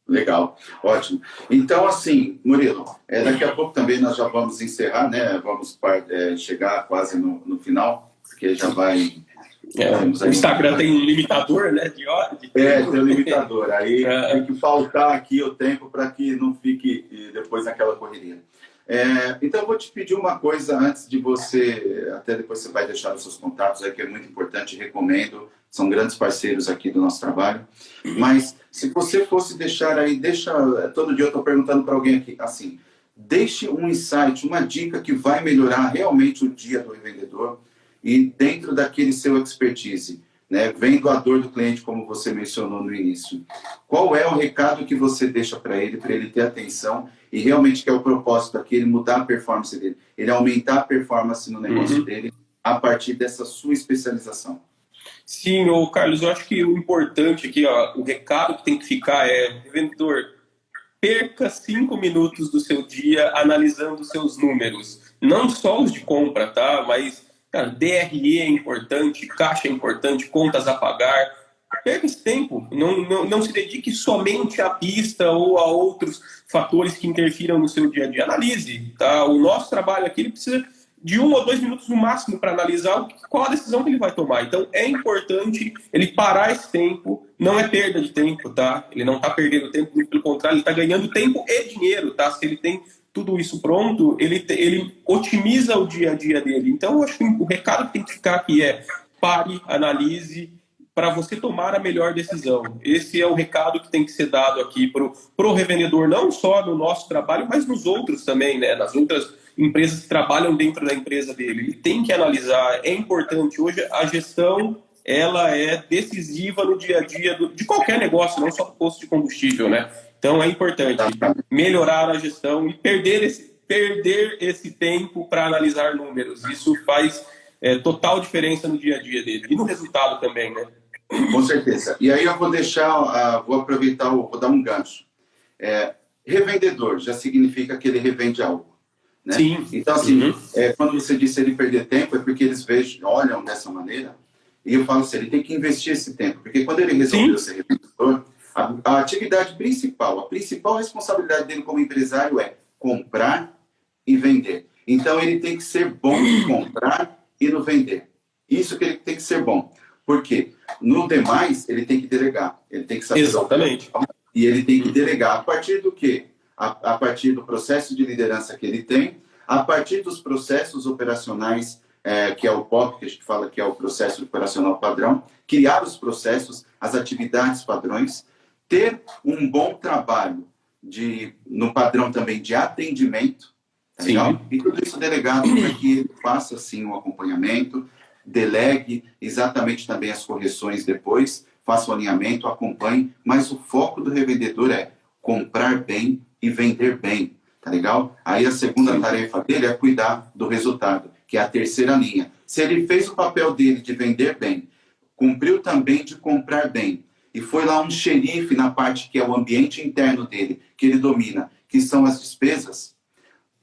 Legal, ótimo. Então, assim, Murilo, daqui a pouco também nós já vamos encerrar, né? Vamos chegar quase no final, porque já vai... o Instagram tem um limitador, né, de hora, de tempo. Tem um limitador. Aí tem que faltar aqui o tempo para que não fique depois naquela correria. Então, eu vou te pedir uma coisa antes de você... Até depois você vai deixar os seus contatos aí, que é muito importante, recomendo. São grandes parceiros aqui do nosso trabalho. Mas, se você fosse deixar aí... Todo dia eu estou perguntando para alguém aqui, assim... Deixe um insight, uma dica que vai melhorar realmente o dia do revendedor e dentro daquele seu expertise, né? Vendo a dor do cliente, como você mencionou no início. Qual é o recado que você deixa para ele ter atenção e realmente que é o propósito aqui, ele mudar a performance dele, ele aumentar a performance no negócio dele a partir dessa sua especialização? Sim, Carlos, eu acho que o importante aqui, o recado que tem que ficar vendedor, perca 5 minutos do seu dia analisando os seus números. Não só os de compra, tá? Mas, cara, DRE é importante, caixa é importante, contas a pagar. Perca esse tempo. Não se dedique somente à pista ou a outros fatores que interfiram no seu dia a dia. Analise, tá? O nosso trabalho aqui ele precisa de 1 ou 2 minutos no máximo para analisar qual a decisão que ele vai tomar. Então, é importante ele parar esse tempo. Não é perda de tempo, tá? Ele não está perdendo tempo, pelo contrário, ele está ganhando tempo e dinheiro, tá? Se ele tem tudo isso pronto, ele otimiza o dia a dia dele. Então, eu acho que o recado que tem que ficar aqui é pare, analise, para você tomar a melhor decisão. Esse é o recado que tem que ser dado aqui pro revendedor, não só no nosso trabalho, mas nos outros também, né? Nas outras empresas que trabalham dentro da empresa dele. Ele tem que analisar, é importante. Hoje a gestão ela é decisiva no dia a dia de qualquer negócio, não só do posto de combustível, né? Então é importante melhorar a gestão e perder esse tempo para analisar números. Isso faz total diferença no dia a dia dele e no resultado também, né? Com certeza. E aí eu vou vou aproveitar, vou dar um gancho. Revendedor já significa que ele revende algo, né? Sim. Então, assim, quando você disse ele perder tempo, é porque eles olham dessa maneira, e eu falo assim, ele tem que investir esse tempo, porque quando ele resolveu ser revendedor, a atividade principal, a principal responsabilidade dele como empresário é comprar e vender. Então, ele tem que ser bom no comprar e no vender. Isso que ele tem que ser bom. Por quê? No demais, ele tem que delegar. Ele tem que saber... Exatamente. E ele tem que delegar a partir do quê? A partir do processo de liderança que ele tem, a partir dos processos operacionais, que é o POP, que a gente fala que é o processo operacional padrão, criar os processos, as atividades padrões, ter um bom trabalho no padrão também de atendimento, tá legal? E tudo isso delegado para que ele faça, assim, o acompanhamento, delegue exatamente também as correções depois, faça o alinhamento, acompanhe, mas o foco do revendedor é comprar bem e vender bem, tá legal? Aí a segunda tarefa dele é cuidar do resultado, que é a terceira linha. Se ele fez o papel dele de vender bem, cumpriu também de comprar bem, e foi lá um xerife na parte que é o ambiente interno dele, que ele domina, que são as despesas,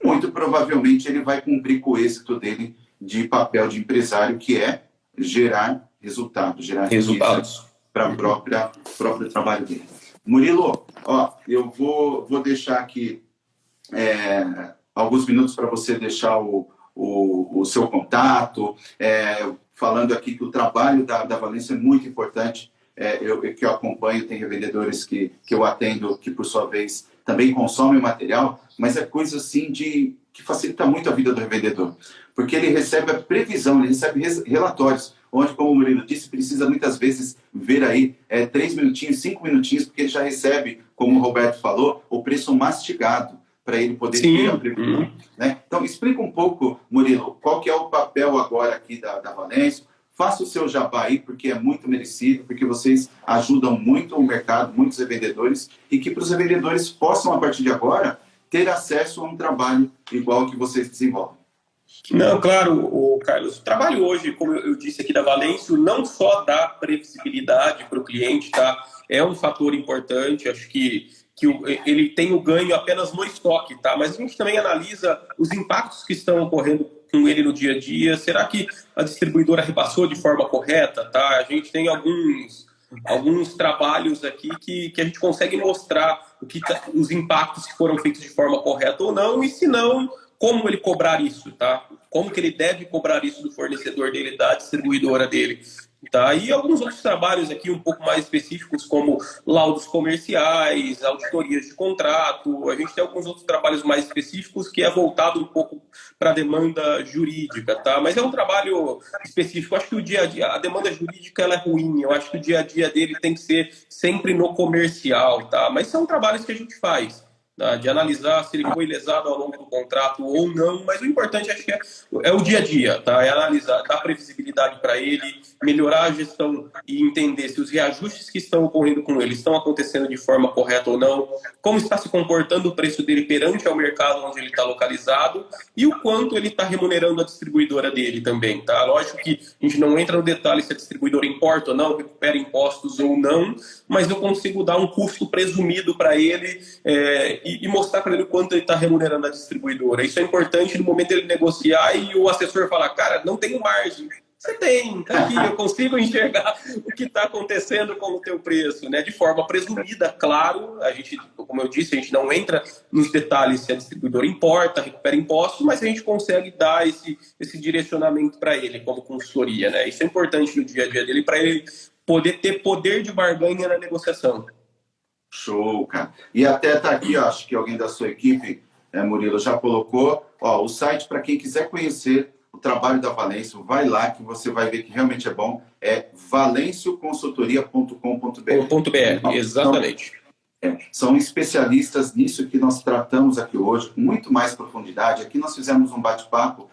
muito provavelmente ele vai cumprir com o êxito dele de papel de empresário, que é gerar resultados, gerar resultados para o próprio trabalho dele. Murilo, eu vou deixar aqui alguns minutos para você deixar o seu contato, falando aqui que o trabalho da Valência é muito importante, que eu acompanho, tem revendedores que eu atendo, que por sua vez também consomem o material, mas é coisa assim que facilita muito a vida do revendedor, porque ele recebe a previsão, ele recebe relatórios, onde, como o Murilo disse, precisa muitas vezes ver aí 3 minutinhos, 5 minutinhos, porque ele já recebe, como o Roberto falou, o preço mastigado, para ele poder ter a previsão. Né? Então, explica um pouco, Murilo, qual que é o papel agora aqui da Valência. Faça o seu jabá aí, porque é muito merecido, porque vocês ajudam muito o mercado, muitos revendedores, e que para os revendedores possam, a partir de agora, ter acesso a um trabalho igual ao que vocês desenvolvem. Não, claro, Carlos. O trabalho hoje, como eu disse aqui da Valêncio, não só dá previsibilidade para o cliente, tá? É um fator importante, acho que ele tem o ganho apenas no estoque, tá? Mas a gente também analisa os impactos que estão ocorrendo com ele no dia a dia. Será que a distribuidora repassou de forma correta, tá? A gente tem alguns trabalhos aqui que a gente consegue mostrar os impactos que foram feitos de forma correta ou não, e se não, como ele cobrar isso, tá? Como que ele deve cobrar isso do fornecedor dele, da distribuidora dele. Tá? E alguns outros trabalhos aqui um pouco mais específicos, como laudos comerciais, auditorias de contrato. A gente tem alguns outros trabalhos mais específicos que é voltado um pouco para a demanda jurídica, tá? Mas é um trabalho específico. Eu acho que o dia a dia, a demanda jurídica ela é ruim. Eu acho que o dia a dia dele tem que ser sempre no comercial, tá? Mas são trabalhos que a gente faz, tá? De analisar se ele foi lesado ao longo do contrato ou não, mas o importante acho que é o dia a dia, tá? É analisar, dar previsibilidade para ele, melhorar a gestão e entender se os reajustes que estão ocorrendo com ele estão acontecendo de forma correta ou não, como está se comportando o preço dele perante ao mercado onde ele está localizado e o quanto ele está remunerando a distribuidora dele também, tá? Lógico que a gente não entra no detalhe se a distribuidora importa ou não, recupera impostos ou não, mas eu consigo dar um custo presumido para ele e mostrar para ele quanto ele está remunerando a distribuidora. Isso é importante no momento dele negociar e o assessor falar, cara, não tenho margem. Você tem, tá aqui, eu consigo enxergar o que está acontecendo com o teu preço, né? De forma presumida, claro, a gente, como eu disse, a gente não entra nos detalhes se a distribuidora importa, recupera impostos, mas a gente consegue dar esse direcionamento para ele como consultoria, né? Isso é importante no dia a dia dele, para ele poder ter poder de barganha na negociação. Show, cara. E até tá aqui, ó, acho que alguém da sua equipe, Murilo, já colocou, o site para quem quiser conhecer o trabalho da Valêncio, vai lá que você vai ver que realmente é bom, é valencioconsultoria.com.br. Exatamente. São especialistas nisso que nós tratamos aqui hoje, com muito mais profundidade. Aqui nós fizemos um bate-papo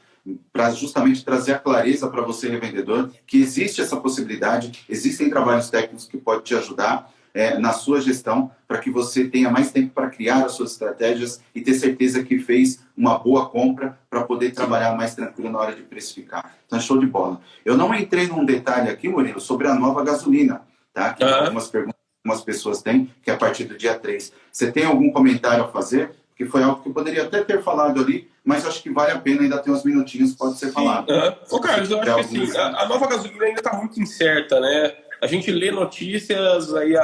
para justamente trazer a clareza para você, revendedor, que existe essa possibilidade, existem trabalhos técnicos que podem te ajudar na sua gestão, para que você tenha mais tempo para criar as suas estratégias e ter certeza que fez uma boa compra para poder trabalhar mais tranquilo na hora de precificar. Então, show de bola. Eu não entrei num detalhe aqui, Murilo, sobre a nova gasolina, tá? Que algumas perguntas que algumas pessoas têm, que é a partir do dia 3. Você tem algum comentário a fazer? Porque foi algo que eu poderia até ter falado ali, mas acho que vale a pena ainda ter uns minutinhos, pode ser falado. Ô, Carlos, eu acho que assim, a nova gasolina ainda está muito incerta, né? A gente lê notícias aí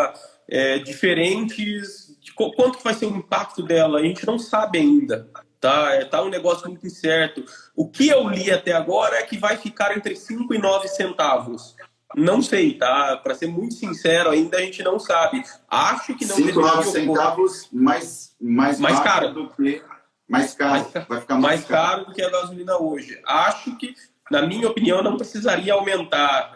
diferentes de quanto que vai ser o impacto dela, a gente não sabe ainda, tá? Tá um negócio muito incerto. O que eu li até agora é que vai ficar entre 5 e 9 centavos. Não sei, tá? Para ser muito sincero, ainda a gente não sabe. Acho que não 5, 9 centavos mais caro do que... Mais caro. Vai ficar mais caro do que a gasolina hoje. Acho que, na minha opinião, não precisaria aumentar.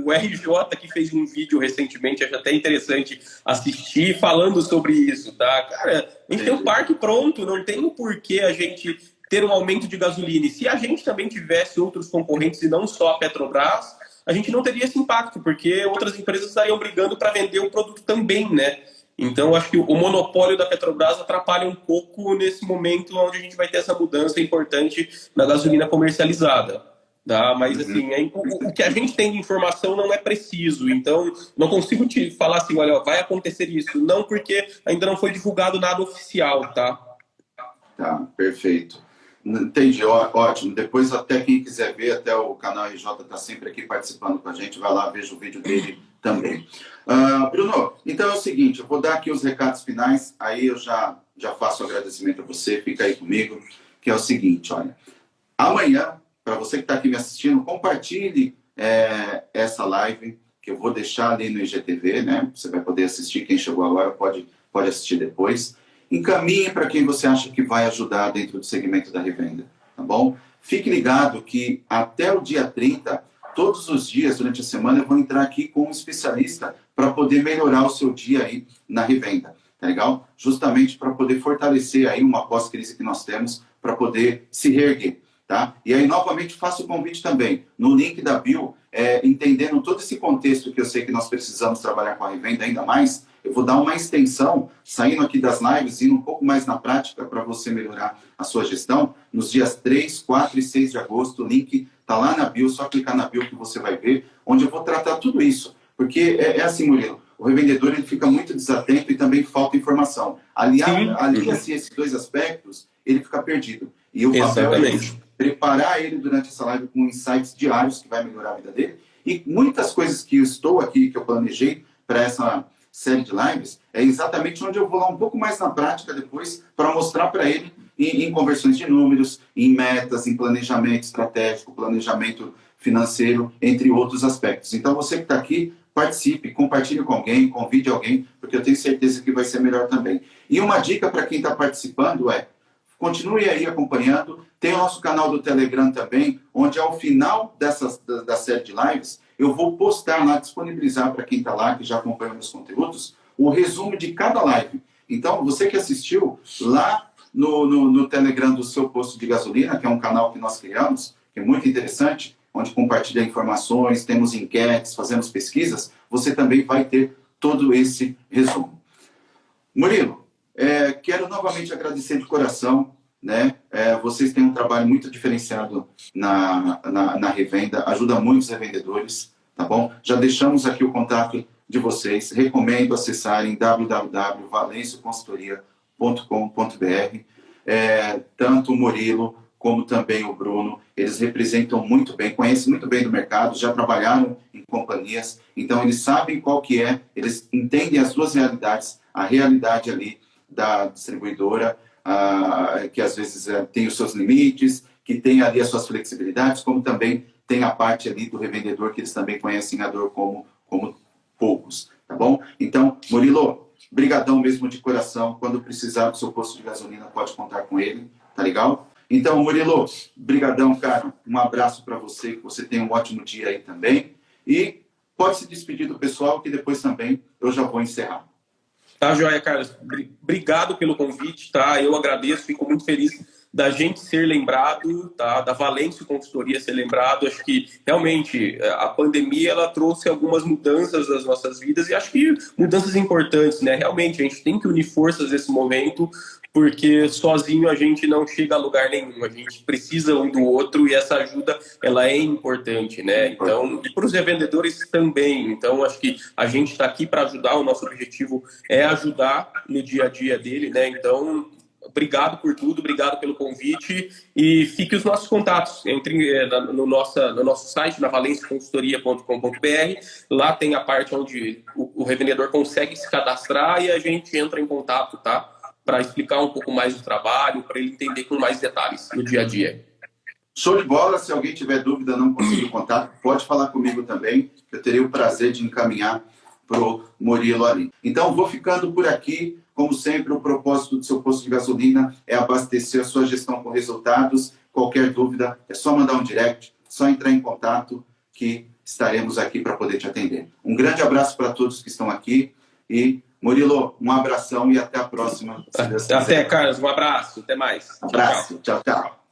O RJ, que fez um vídeo recentemente, acho até interessante assistir, falando sobre isso, tá? Cara, a gente tem um parque pronto, não tem o porquê a gente ter um aumento de gasolina. E se a gente também tivesse outros concorrentes e não só a Petrobras, a gente não teria esse impacto, porque outras empresas estariam brigando para vender o produto também, né? Então, acho que o monopólio da Petrobras atrapalha um pouco nesse momento onde a gente vai ter essa mudança importante na gasolina comercializada. Tá? Mas, assim, o que a gente tem de informação não é preciso. Então, não consigo te falar assim, olha, vai acontecer isso. Não, porque ainda não foi divulgado nada oficial, tá? Tá, perfeito. Entendi, ótimo. Depois, até quem quiser ver, até o canal RJ está sempre aqui participando com a gente. Vai lá, veja o vídeo dele também. Bruno, então é o seguinte, eu vou dar aqui os recados finais, aí eu já faço o agradecimento a você, fica aí comigo, que é o seguinte, olha, amanhã, para você que está aqui me assistindo, compartilhe essa live, que eu vou deixar ali no IGTV, né? Você vai poder assistir, quem chegou agora pode assistir depois. Encaminhe para quem você acha que vai ajudar dentro do segmento da revenda, tá bom? Fique ligado que até o dia 30, todos os dias, durante a semana, eu vou entrar aqui com um especialista para poder melhorar o seu dia aí na revenda, tá legal? Justamente para poder fortalecer aí uma pós-crise que nós temos para poder se reerguer, tá? E aí, novamente, faço o convite também, no link da bio, entendendo todo esse contexto que eu sei que nós precisamos trabalhar com a revenda ainda mais, eu vou dar uma extensão, saindo aqui das lives, indo um pouco mais na prática para você melhorar a sua gestão, nos dias 3, 4 e 6 de agosto, o link está lá na bio, só clicar na bio que você vai ver, onde eu vou tratar tudo isso. Porque assim, Murilo, o revendedor ele fica muito desatento e também falta informação. Alia-se esses dois aspectos, ele fica perdido. E o papel é preparar ele durante essa live com insights diários que vai melhorar a vida dele. E muitas coisas que eu estou aqui, que eu planejei para essa série de lives, é exatamente onde eu vou lá um pouco mais na prática depois para mostrar para ele em conversões de números, em metas, em planejamento estratégico, planejamento financeiro, entre outros aspectos. Então, você que está aqui, participe, compartilhe com alguém, convide alguém, porque eu tenho certeza que vai ser melhor também. E uma dica para quem está participando continue aí acompanhando. Tem o nosso canal do Telegram também, onde ao final da série de lives, eu vou postar lá, disponibilizar para quem está lá, que já acompanha meus conteúdos, o resumo de cada live. Então, você que assistiu, lá no Telegram do Seu Posto de Gasolina, que é um canal que nós criamos, que é muito interessante, onde compartilha informações, temos enquetes, fazemos pesquisas, você também vai ter todo esse resumo. Murilo, quero novamente agradecer de coração, né? Vocês têm um trabalho muito diferenciado na revenda, ajuda muitos revendedores, tá bom? Já deixamos aqui o contato de vocês, recomendo acessarem www.valencioconsultoria.com.br. Tanto o Murilo como também o Bruno, eles representam muito bem, conhecem muito bem do mercado, já trabalharam em companhias, então eles sabem qual que eles entendem as duas realidades, a realidade ali da distribuidora, que às vezes tem os seus limites, que tem ali as suas flexibilidades, como também tem a parte ali do revendedor, que eles também conhecem a dor como poucos, tá bom? Então, Murilo, brigadão mesmo de coração, quando precisar do seu posto de gasolina, pode contar com ele, tá legal? Então, Murilo, brigadão, cara, um abraço para você, que você tenha um ótimo dia aí também, e pode se despedir do pessoal, que depois também eu já vou encerrar. Tá, joia, Carlos. Obrigado pelo convite, tá? Eu agradeço, fico muito feliz da gente ser lembrado, tá? Da Valêncio Consultoria ser lembrado. Acho que realmente a pandemia ela trouxe algumas mudanças nas nossas vidas e acho que mudanças importantes, né? Realmente a gente tem que unir forças nesse momento, porque sozinho a gente não chega a lugar nenhum, a gente precisa um do outro e essa ajuda ela é importante, né? Então, e para os revendedores também. Então, acho que a gente está aqui para ajudar, o nosso objetivo é ajudar no dia a dia dele, né? Então, obrigado por tudo, obrigado pelo convite e fique os nossos contatos. Entre no nosso site, na valencioconsultoria.com.br, lá tem a parte onde o revendedor consegue se cadastrar e a gente entra em contato, tá? Para explicar um pouco mais do trabalho, para ele entender com mais detalhes no dia a dia. Show de bola. Se alguém tiver dúvida, não conseguiu contato, pode falar comigo também. Eu terei o prazer de encaminhar para o Murilo ali. Então, vou ficando por aqui. Como sempre, o propósito do seu posto de gasolina é abastecer a sua gestão com resultados. Qualquer dúvida, é só mandar um direct, só entrar em contato que estaremos aqui para poder te atender. Um grande abraço para todos que estão aqui e Murilo, um abração e até a próxima. Até, Carlos. Um abraço. Até mais. Abraço. Tchau, tchau.